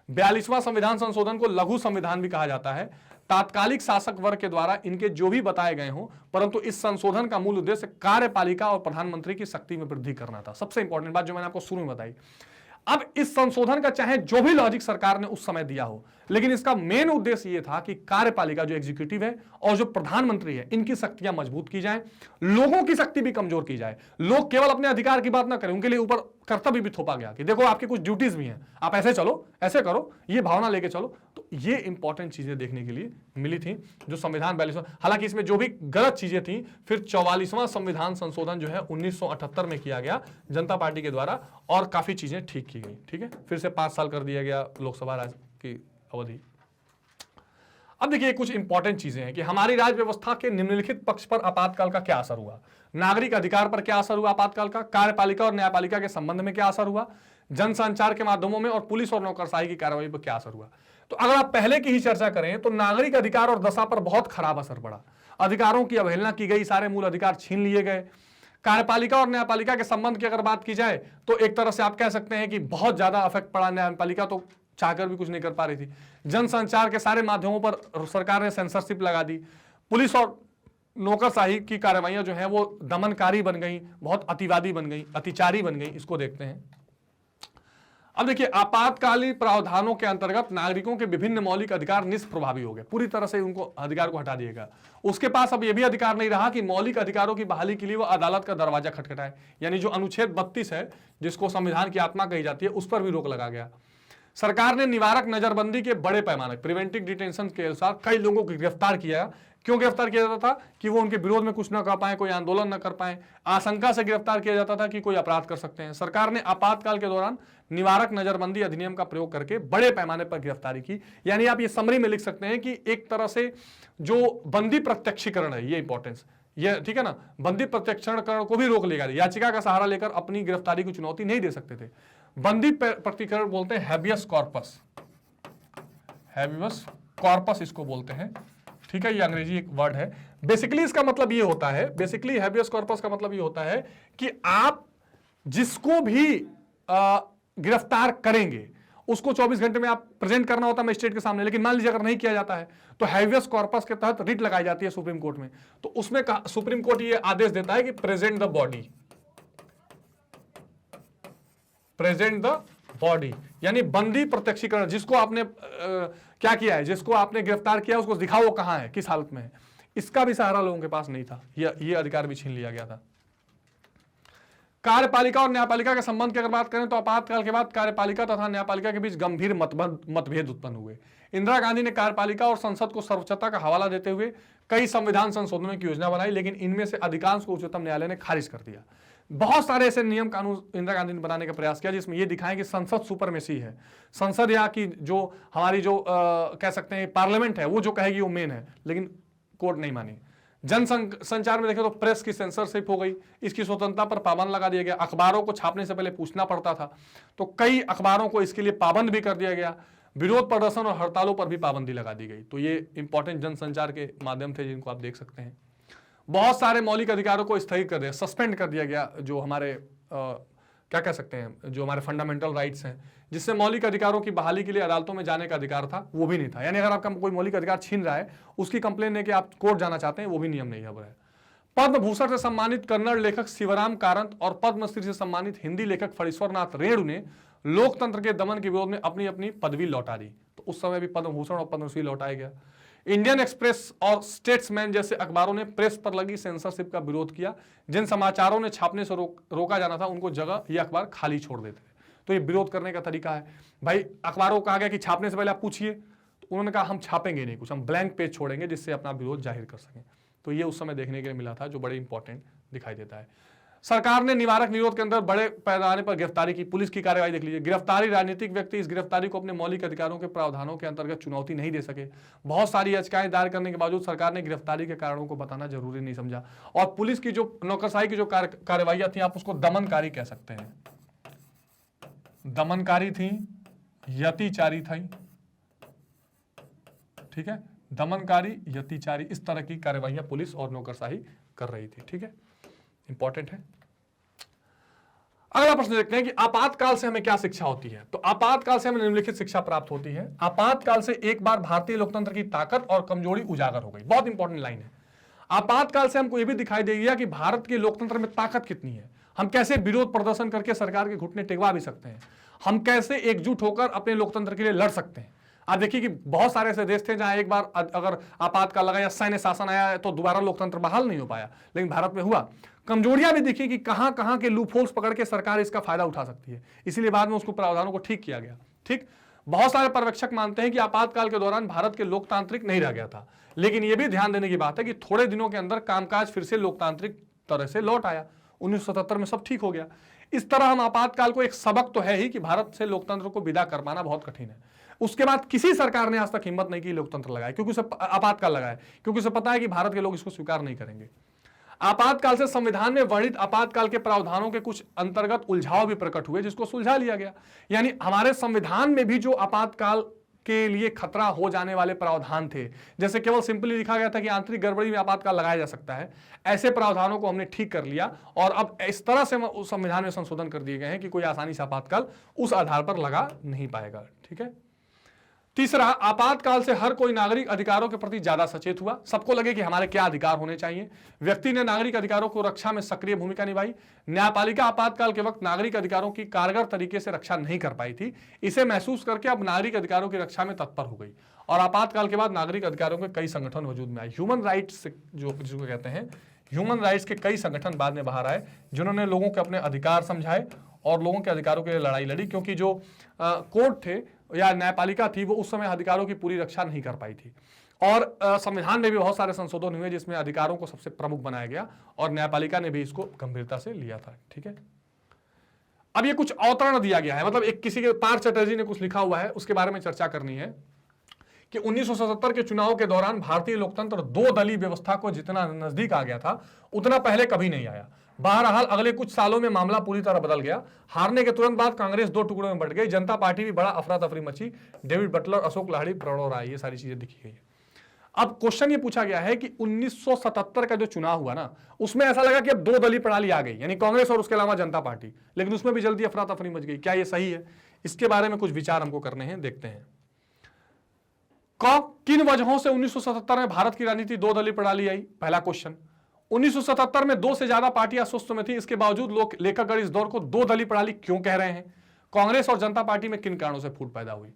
42वां संविधान संशोधन को लघु संविधान भी कहा जाता है। तात्कालिक शासक वर्ग के द्वारा इनके जो भी बताए गए हों, परंतु इस संशोधन का मूल उद्देश्य कार्यपालिका और प्रधानमंत्री की शक्ति में वृद्धि करना था। सबसे इंपॉर्टेंट बात जो मैंने आपको शुरू में बताई। अब इस संशोधन का चाहे जो भी लॉजिक सरकार ने उस समय दिया हो, लेकिन इसका मेन उद्देश्य यह था कि कार्यपालिका जो एग्जीक्यूटिव है और जो प्रधानमंत्री है, इनकी शक्तियां मजबूत की जाए, लोगों की शक्ति भी कमजोर की जाए। लोग केवल अपने अधिकार की बात ना करें, उनके लिए ऊपर कर्तव्य भी थोपा गया कि देखो आपके कुछ ड्यूटीज भी हैं, आप ऐसे चलो, ऐसे करो, ये भावना लेके चलो। तो ये इंपॉर्टेंट चीजें देखने के लिए मिली थी जो संविधान 42वां, हालांकि इसमें जो भी गलत चीजें थी, फिर 44वां संविधान संशोधन जो है 1978 में किया गया जनता पार्टी के द्वारा, और काफी चीजें ठीक की गई, ठीक है। फिर से 5 साल कर दिया गया लोकसभा राज्य की अवधि। अब देखिए कुछ इंपॉर्टेंट चीजें हैं कि हमारी राज्य व्यवस्था के निम्नलिखित पक्ष पर आपातकाल का क्या असर हुआ। नागरिक अधिकार पर क्या असर हुआ आपातकाल का, कार्यपालिका और न्यायपालिका के संबंध में क्या असर हुआ, जनसंचार के माध्यमों में और पुलिस और नौकरशाही की कार्रवाई पर क्या असर हुआ। तो अगर आप पहले की ही चर्चा करें तो नागरिक अधिकार और दशा पर बहुत खराब असर पड़ा। अधिकारों की अवहेलना की गई, सारे मूल अधिकार छीन लिए गए। कार्यपालिका और न्यायपालिका के संबंध की अगर बात की जाए तो एक तरह से आप कह सकते हैं कि बहुत ज्यादा अफेक्ट पड़ा। न्यायपालिका तो चाहकर भी कुछ नहीं कर पा रही थी। जनसंचार के सारे माध्यमों पर सरकार ने सेंसरशिप लगा दी। पुलिस और नौकरशाही की कार्रवाइयां जो है वो दमनकारी बन गई, बहुत अतिवादी बन गई, अतिचारी बन गई। इसको देखते हैं। अब देखिए आपातकालीन प्रावधानों के अंतर्गत नागरिकों के विभिन्न मौलिक अधिकार निष्प्रभावी हो गए, पूरी तरह से उनको अधिकार को हटा दिएगा। उसके पास अब यह भी अधिकार नहीं रहा कि मौलिक अधिकारों की बहाली के लिए वो अदालत का दरवाजा खटखटाए। यानी जो अनुच्छेद 32 है जिसको संविधान की आत्मा कही जाती है, उस पर भी रोक लगा गया। सरकार ने निवारक नजरबंदी के बड़े पैमाने प्रिवेंटिव डिटेंशन के अनुसार कई लोगों को गिरफ्तार किया क्यों गिरफ्तार किया जाता था? कि वो उनके विरोध में कुछ ना कर पाए, कोई आंदोलन न कर पाए। आशंका से गिरफ्तार किया जाता था कि कोई अपराध कर सकते हैं। सरकार ने आपातकाल के दौरान निवारक नजरबंदी अधिनियम का प्रयोग करके बड़े पैमाने पर गिरफ्तारी की। यानी आप ये समरी में लिख सकते हैं कि एक तरह से जो बंदी प्रत्यक्षीकरण है, ये इंपॉर्टेंस, ये ठीक है ना, बंदी प्रत्यक्षीकरण को भी रोक लेगा। याचिका का सहारा लेकर अपनी गिरफ्तारी की चुनौती नहीं दे सकते थे। बंदी प्रत्यक्षीकरण बोलते हैं हैबियस कॉर्पस, हैबियस कॉर्पस इसको बोलते हैं, ठीक है, ये अंग्रेजी एक वर्ड है। बेसिकली इसका मतलब ये होता है, बेसिकली हैबियस कॉर्पस का मतलब ये होता है कि आप जिसको भी गिरफ्तार करेंगे उसको 24 घंटे में आप प्रेजेंट करना होता है मजिस्ट्रेट के सामने। लेकिन मान लीजिए अगर नहीं किया जाता है तो हैबियस कॉर्पस के तहत रिट लगाई जाती है सुप्रीम कोर्ट में। तो उसमें सुप्रीम कोर्ट ये आदेश देता है कि present the body, present the body, यानी बंदी प्रत्यक्षीकरण, जिसको आपने क्या किया है, जिसको आपने गिरफ्तार किया उसको दिखाओ वो कहां है, किस हालत में है। इसका भी सहारा लोगों के पास नहीं था, ये अधिकार भी छीन लिया गया था। कार्यपालिका और न्यायपालिका के संबंध की अगर बात करें तो आपातकाल के बाद कार्यपालिका तथा न्यायपालिका के बीच गंभीर मतभेद उत्पन्न हुए। इंदिरा गांधी ने कार्यपालिका और संसद को सर्वोच्चता का हवाला देते हुए कई संविधान संशोधनों की योजना बनाई, लेकिन इनमें से अधिकांश को उच्चतम न्यायालय ने खारिज कर दिया। बहुत सारे ऐसे नियम कानून इंदिरा गांधी ने बनाने का प्रयास किया जिसमें यह दिखाएं कि संसद सुपरमेसी है, संसद या कि जो हमारी जो कह सकते हैं पार्लियामेंट है वो जो कहेगी वो मेन है, लेकिन कोर्ट नहीं मानी। जन संचार में देखें तो प्रेस की सेंसरशिप हो गई, इसकी स्वतंत्रता पर पाबंद लगा दिया गया। अखबारों को छापने से पहले पूछना पड़ता था, तो कई अखबारों को इसके लिए पाबंद भी कर दिया गया। विरोध प्रदर्शन और हड़तालों पर भी पाबंदी लगा दी गई। तो ये इंपॉर्टेंट जनसंचार के माध्यम थे जिनको आप देख सकते हैं। बहुत सारे मौलिक अधिकारों को स्थगित कर दिया, सस्पेंड कर दिया गया, जो हमारे क्या कह सकते हैं, जो हमारे फंडामेंटल राइट्स हैं, जिससे मौलिक अधिकारों की बहाली के लिए अदालतों में जाने का अधिकार था, वो भी नहीं था। यानी अगर आपका कोई मौलिक अधिकार छीन रहा है, उसकी कंप्लेन है कि आप कोर्ट जाना चाहते हैं, वो भी नियम नहीं है। पद्म भूषण से सम्मानित कन्नड़ लेखक शिवराम कारंत और पद्मश्री से सम्मानित हिंदी लेखक फणीश्वरनाथ रेणु ने लोकतंत्र के दमन के विरोध में अपनी अपनी पदवी लौटा दी। तो उस समय भी पद्म भूषण और पद्मश्री लौटाया गया। इंडियन एक्सप्रेस और स्टेट्समैन जैसे अखबारों ने प्रेस पर लगी सेंसरशिप का विरोध किया। जिन समाचारों ने छापने से रोका जाना था उनको जगह ये अखबार खाली छोड़ देते थे। तो ये विरोध करने का तरीका है। भाई अखबारों को कहा गया कि छापने से पहले आप पूछिए, तो उन्होंने कहा हम छापेंगे नहीं कुछ, हम ब्लैंक पेज छोड़ेंगे जिससे अपना विरोध जाहिर कर सकें। तो ये उस समय देखने के लिए मिला था, जो बड़े इंपॉर्टेंट दिखाई देता है। सरकार ने निवारक निरोध के अंदर बड़े पैमाने पर गिरफ्तारी की। पुलिस की कार्रवाई देख लीजिए। गिरफ्तारी राजनीतिक व्यक्ति इस गिरफ्तारी को अपने मौलिक अधिकारों के प्रावधानों के अंतर्गत चुनौती नहीं दे सके। बहुत सारी याचिकाएं दायर करने के बावजूद सरकार ने गिरफ्तारी के कारणों को बताना जरूरी नहीं समझा। और पुलिस की जो नौकरशाही की जो कार्रवाइयां थी, आप उसको दमनकारी कह सकते हैं, दमनकारी थी, यतिचारी थी, ठीक है, दमनकारी, यतिचारी, इस तरह की कार्रवाइयां पुलिस और नौकरशाही कर रही थी। ठीक है, इंपॉर्टेंट है। अगला प्रश्न देखते हैं कि आपातकाल से हमें क्या शिक्षा होती है। तो आपातकाल से हमें निम्नलिखित शिक्षा प्राप्त होती है। आपातकाल से एक बार भारतीय लोकतंत्र की ताकत और कमजोरी उजागर हो गई। बहुत इंपॉर्टेंट लाइन है। आपातकाल से हमको यह भी दिखाई दे गया कि भारत के लोकतंत्र में ताकत कितनी है। हम कैसे विरोध प्रदर्शन करके सरकार के घुटने टिकवा भी सकते हैं। हम कैसे एकजुट होकर अपने लोकतंत्र के लिए लड़ सकते हैं। आप देखिए कि बहुत सारे ऐसे देश थे जहां एक बार अगर आपातकाल लगा या सैन्य शासन आया तो दोबारा लोकतंत्र बहाल नहीं हो पाया, लेकिन भारत में हुआ। कमजोरियां भी देखिए कि कहां कहां के लूप होल्स पकड़ के सरकार इसका फायदा उठा सकती है, इसीलिए बाद में उसको प्रावधानों को ठीक किया गया। ठीक, बहुत सारे पर्यवेक्षक मानते हैं कि आपातकाल के दौरान भारत के लोकतांत्रिक नहीं रह गया था, लेकिन यह भी ध्यान देने की बात है कि थोड़े दिनों के अंदर कामकाज फिर से लोकतांत्रिक तरह से लौट आया। 1977 में सब ठीक हो गया। इस तरह हम आपातकाल को एक सबक तो है ही कि भारत से लोकतंत्र को विदा कर पाना बहुत कठिन है। उसके बाद किसी सरकार ने आज तक हिम्मत नहीं की लोकतंत्र लगाए, क्योंकि उसे आपातकाल लगाए, क्योंकि उसे पता है कि भारत के लोग इसको स्वीकार नहीं करेंगे। आपातकाल से संविधान में वर्णित आपातकाल के प्रावधानों के कुछ अंतर्गत उलझाव भी प्रकट हुए, जिसको सुलझा लिया गया। यानी हमारे संविधान में भी जो आपातकाल के लिए खतरा हो जाने वाले प्रावधान थे, जैसे केवल सिंपली लिखा गया था कि आंतरिक गड़बड़ी में आपातकाल लगाया जा सकता है, ऐसे प्रावधानों को हमने ठीक कर लिया और अब इस तरह से संविधान में संशोधन कर दिए गए हैं कि कोई आसानी से आपातकाल उस आधार पर लगा नहीं पाएगा। ठीक है। तीसरा, आपातकाल से हर कोई नागरिक अधिकारों के प्रति ज्यादा सचेत हुआ। सबको लगे कि हमारे क्या अधिकार होने चाहिए। व्यक्ति ने नागरिक अधिकारों को रक्षा में सक्रिय भूमिका निभाई। न्यायपालिका आपातकाल के वक्त नागरिक अधिकारों की कारगर तरीके से रक्षा नहीं कर पाई थी। इसे महसूस करके अब नागरिक अधिकारों की रक्षा में तत्पर हो गई और आपातकाल के बाद नागरिक अधिकारों के कई संगठन वजूद में आए। ह्यूमन राइट्स जिसको कहते हैं, ह्यूमन राइट्स के कई संगठन बाद में बाहर आए, जिन्होंने लोगों के अपने अधिकार समझाए और लोगों के अधिकारों के लिए लड़ाई लड़ी, क्योंकि जो कोर्ट थे या न्यायपालिका थी वो उस समय अधिकारों की पूरी रक्षा नहीं कर पाई थी। और संविधान में भी बहुत सारे संशोधन हुए जिसमें अधिकारों को सबसे प्रमुख बनाया गया और न्यायपालिका ने भी इसको गंभीरता से लिया था। ठीक है, अब ये कुछ अवतरण दिया गया है, मतलब एक किसी के पार्थ चटर्जी ने कुछ लिखा हुआ है, उसके बारे में चर्चा करनी है कि 1977 के चुनाव के दौरान भारतीय लोकतंत्र दो दलीय व्यवस्था को जितना नजदीक आ गया था उतना पहले कभी नहीं आया। बहरहाल अगले कुछ सालों में मामला पूरी तरह बदल गया। हारने के तुरंत बाद कांग्रेस दो टुकड़ों में बंट गई, जनता पार्टी भी बड़ा अफरा तफरी मची, डेविड बटलर, अशोक लाहिड़ी, प्रणव राय, ये सारी चीजें दिखी गई है। अब क्वेश्चन ये पूछा गया है कि 1977 का जो चुनाव हुआ ना, उसमें ऐसा लगा कि अब दो दलीय प्रणाली आ गई, यानी कांग्रेस और उसके अलावा जनता पार्टी, लेकिन उसमें भी जल्दी अफरा तफरी मच गई। क्या ये सही है? इसके बारे में कुछ विचार हमको करने हैं, देखते हैं। किन वजहों से 1977 में भारत की राजनीति दो दलीय प्रणाली आई? पहला क्वेश्चन। 1977 में दो से ज्यादा पार्टियां अस्तित्व में थी, इसके बावजूद लोग लेखकगण इस दौर को दो दलीय प्रणाली क्यों कह रहे हैं? कांग्रेस और जनता पार्टी में किन कारणों से फूट पैदा हुई?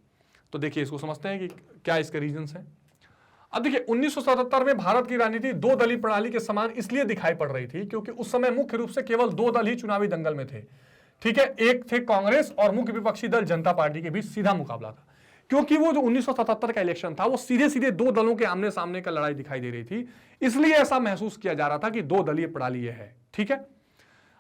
तो देखिए, इसको समझते हैं कि क्या इसके रीजंस हैं। अब देखिए, 1977 में भारत की राजनीति दो दलीय प्रणाली के समान इसलिए दिखाई पड़ रही थी क्योंकि उस समय मुख्य रूप से केवल दो दल ही चुनावी दंगल में थे। ठीक है, एक थे कांग्रेस और मुख्य विपक्षी दल जनता पार्टी के बीच सीधा मुकाबला था, क्योंकि वो जो 1977 का इलेक्शन था वो सीधे सीधे दो दलों के आमने सामने का लड़ाई दिखाई दे रही थी, इसलिए ऐसा महसूस किया जा रहा था कि दो दलीय प्रणाली यह है। ठीक है,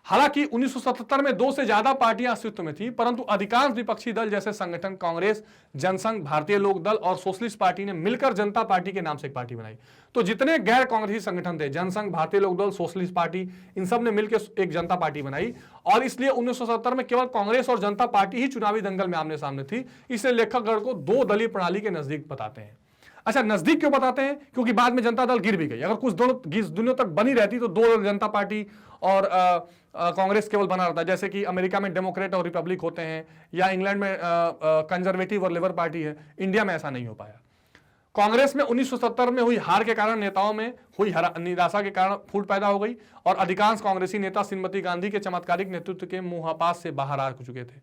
हालांकि 1977 में दो से ज्यादा पार्टियां अस्तित्व में थी, परंतु अधिकांश विपक्षी दल जैसे संगठन कांग्रेस, जनसंघ, भारतीय लोक दल और सोशलिस्ट पार्टी ने मिलकर जनता पार्टी के नाम से एक पार्टी बनाई। तो जितने गैर कांग्रेसी संगठन थे, जनसंघ, भारतीय लोक दल, सोशलिस्ट पार्टी, इन सब ने मिलकर एक जनता पार्टी बनाई और इसलिए 1977 में केवल कांग्रेस और जनता पार्टी ही चुनावी दंगल में आमने सामने थी। इसलिए लेखकगण को दो दलीय प्रणाली के नजदीक बताते हैं। अच्छा, नजदीक क्यों बताते हैं? क्योंकि बाद में जनता दल गिर भी गई। अगर कुछ दिनों तक बनी रहती तो दो जनता पार्टी और कांग्रेस केवल बना रहता, जैसे कि अमेरिका में डेमोक्रेट और रिपब्लिक होते हैं या इंग्लैंड में कंजर्वेटिव और लिबर पार्टी है। इंडिया में ऐसा नहीं हो पाया। कांग्रेस में 1970 में हुई हार के कारण नेताओं में हुई निराशा के कारण फूट पैदा हो गई और अधिकांश कांग्रेसी नेता श्रीमती गांधी के चमत्कारिक नेतृत्व के मुहापास से बाहर आ चुके थे।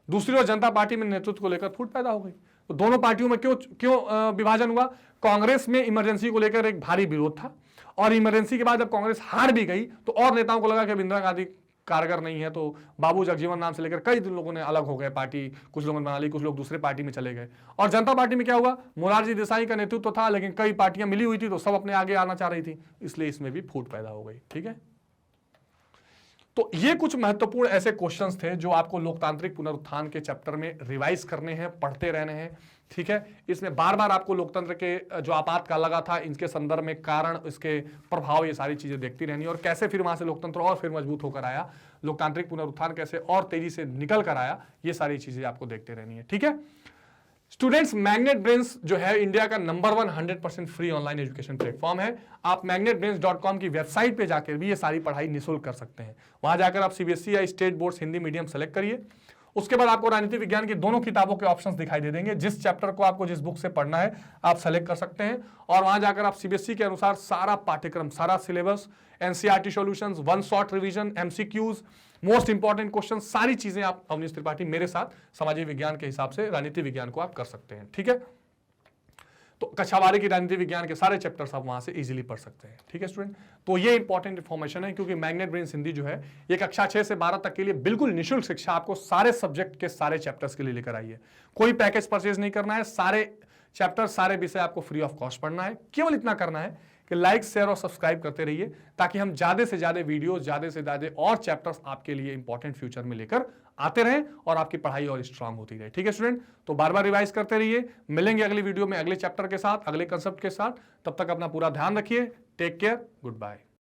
दूसरी ओर जनता पार्टी में नेतृत्व को लेकर फूट पैदा हो गई। तो दोनों पार्टियों में क्यों विभाजन हुआ? कांग्रेस में इमरजेंसी को लेकर एक भारी विरोध था और इमरजेंसी के बाद जब कांग्रेस हार भी गई तो और नेताओं को लगा कि इंदिरा गांधी कारगर नहीं है, तो बाबू जगजीवन राम से लेकर कई लोगों ने अलग हो गए पार्टी, कुछ लोगों ने बना ली, कुछ लोग दूसरे पार्टी में चले गए। और जनता पार्टी में क्या हुआ? मोरारजी देसाई का नेतृत्व था, लेकिन कई पार्टियां मिली हुई थी तो सब अपने आगे आना चाह रही थी, इसलिए इसमें भी फूट पैदा हो गई। ठीक है, तो ये कुछ महत्वपूर्ण ऐसे क्वेश्चंस थे जो आपको लोकतांत्रिक पुनरुत्थान के चैप्टर में रिवाइज करने हैं, पढ़ते रहने हैं। ठीक है, इसमें बार बार आपको लोकतंत्र के जो आपातकाल लगा था, इनके संदर्भ में कारण, इसके प्रभाव, ये सारी चीजें देखती रहनी और कैसे फिर वहां से लोकतंत्र और फिर मजबूत होकर आया, लोकतांत्रिक पुनरुत्थान कैसे और तेजी से निकल कर आया, ये सारी चीजें आपको देखते रहनी है। ठीक है स्टूडेंट्स, मैग्नेट ब्रेन्स जो है इंडिया का number 1 100% free online education platform है। आप magnetbrains.com की वेबसाइट पे जाकर भी ये सारी पढ़ाई निःशुल्क कर सकते हैं। वहां जाकर आप सीबीएसई या state board Hindi medium select करिए। उसके बाद आपको राजनीति विज्ञान की दोनों किताबों के ऑप्शंस दिखाई दे देंगे। जिस चैप्टर को आपको जिस बुक से पढ़ना है आप सेलेक्ट कर सकते हैं और वहां जाकर आप सीबीएसई के अनुसार सारा पाठ्यक्रम, सारा syllabus, NCERT solutions, one shot revision, MCQs, most important question, सारी चीजें आप अवनीश त्रिपाठी मेरे साथ सामाजिक विज्ञान के हिसाब से राजनीति विज्ञान को आप कर सकते हैं। ठीक है, तो कक्षा 12 की राजनीति विज्ञान के सारे चैप्टर्स आप वहां से इजीली पढ़ सकते हैं। ठीक है स्टूडेंट, तो ये इंपॉर्टेंट इंफॉर्मेशन है क्योंकि मैग्नेट ब्रेन्स हिंदी जो है ये कक्षा 6 से 12 तक के लिए बिल्कुल निःशुल्क शिक्षा आपको सारे सब्जेक्ट के सारे चैप्टर्स के लिए लेकर आई है। कोई पैकेज परचेज नहीं करना है, सारे चैप्टर, सारे विषय आपको फ्री ऑफ कॉस्ट पढ़ना है। केवल इतना करना है कि लाइक, शेयर और सब्सक्राइब करते रहिए ताकि हम ज्यादा से ज्यादा वीडियो, ज्यादा से ज्यादा और चैप्टर्स आपके लिए इंपॉर्टेंट फ्यूचर में लेकर आते रहें और आपकी पढ़ाई और स्ट्रांग होती रहे। ठीक है स्टूडेंट, तो बार बार रिवाइज करते रहिए। मिलेंगे अगली वीडियो में अगले चैप्टर के साथ, अगले कंसेप्ट के साथ। तब तक अपना पूरा ध्यान रखिए। Take care, good bye.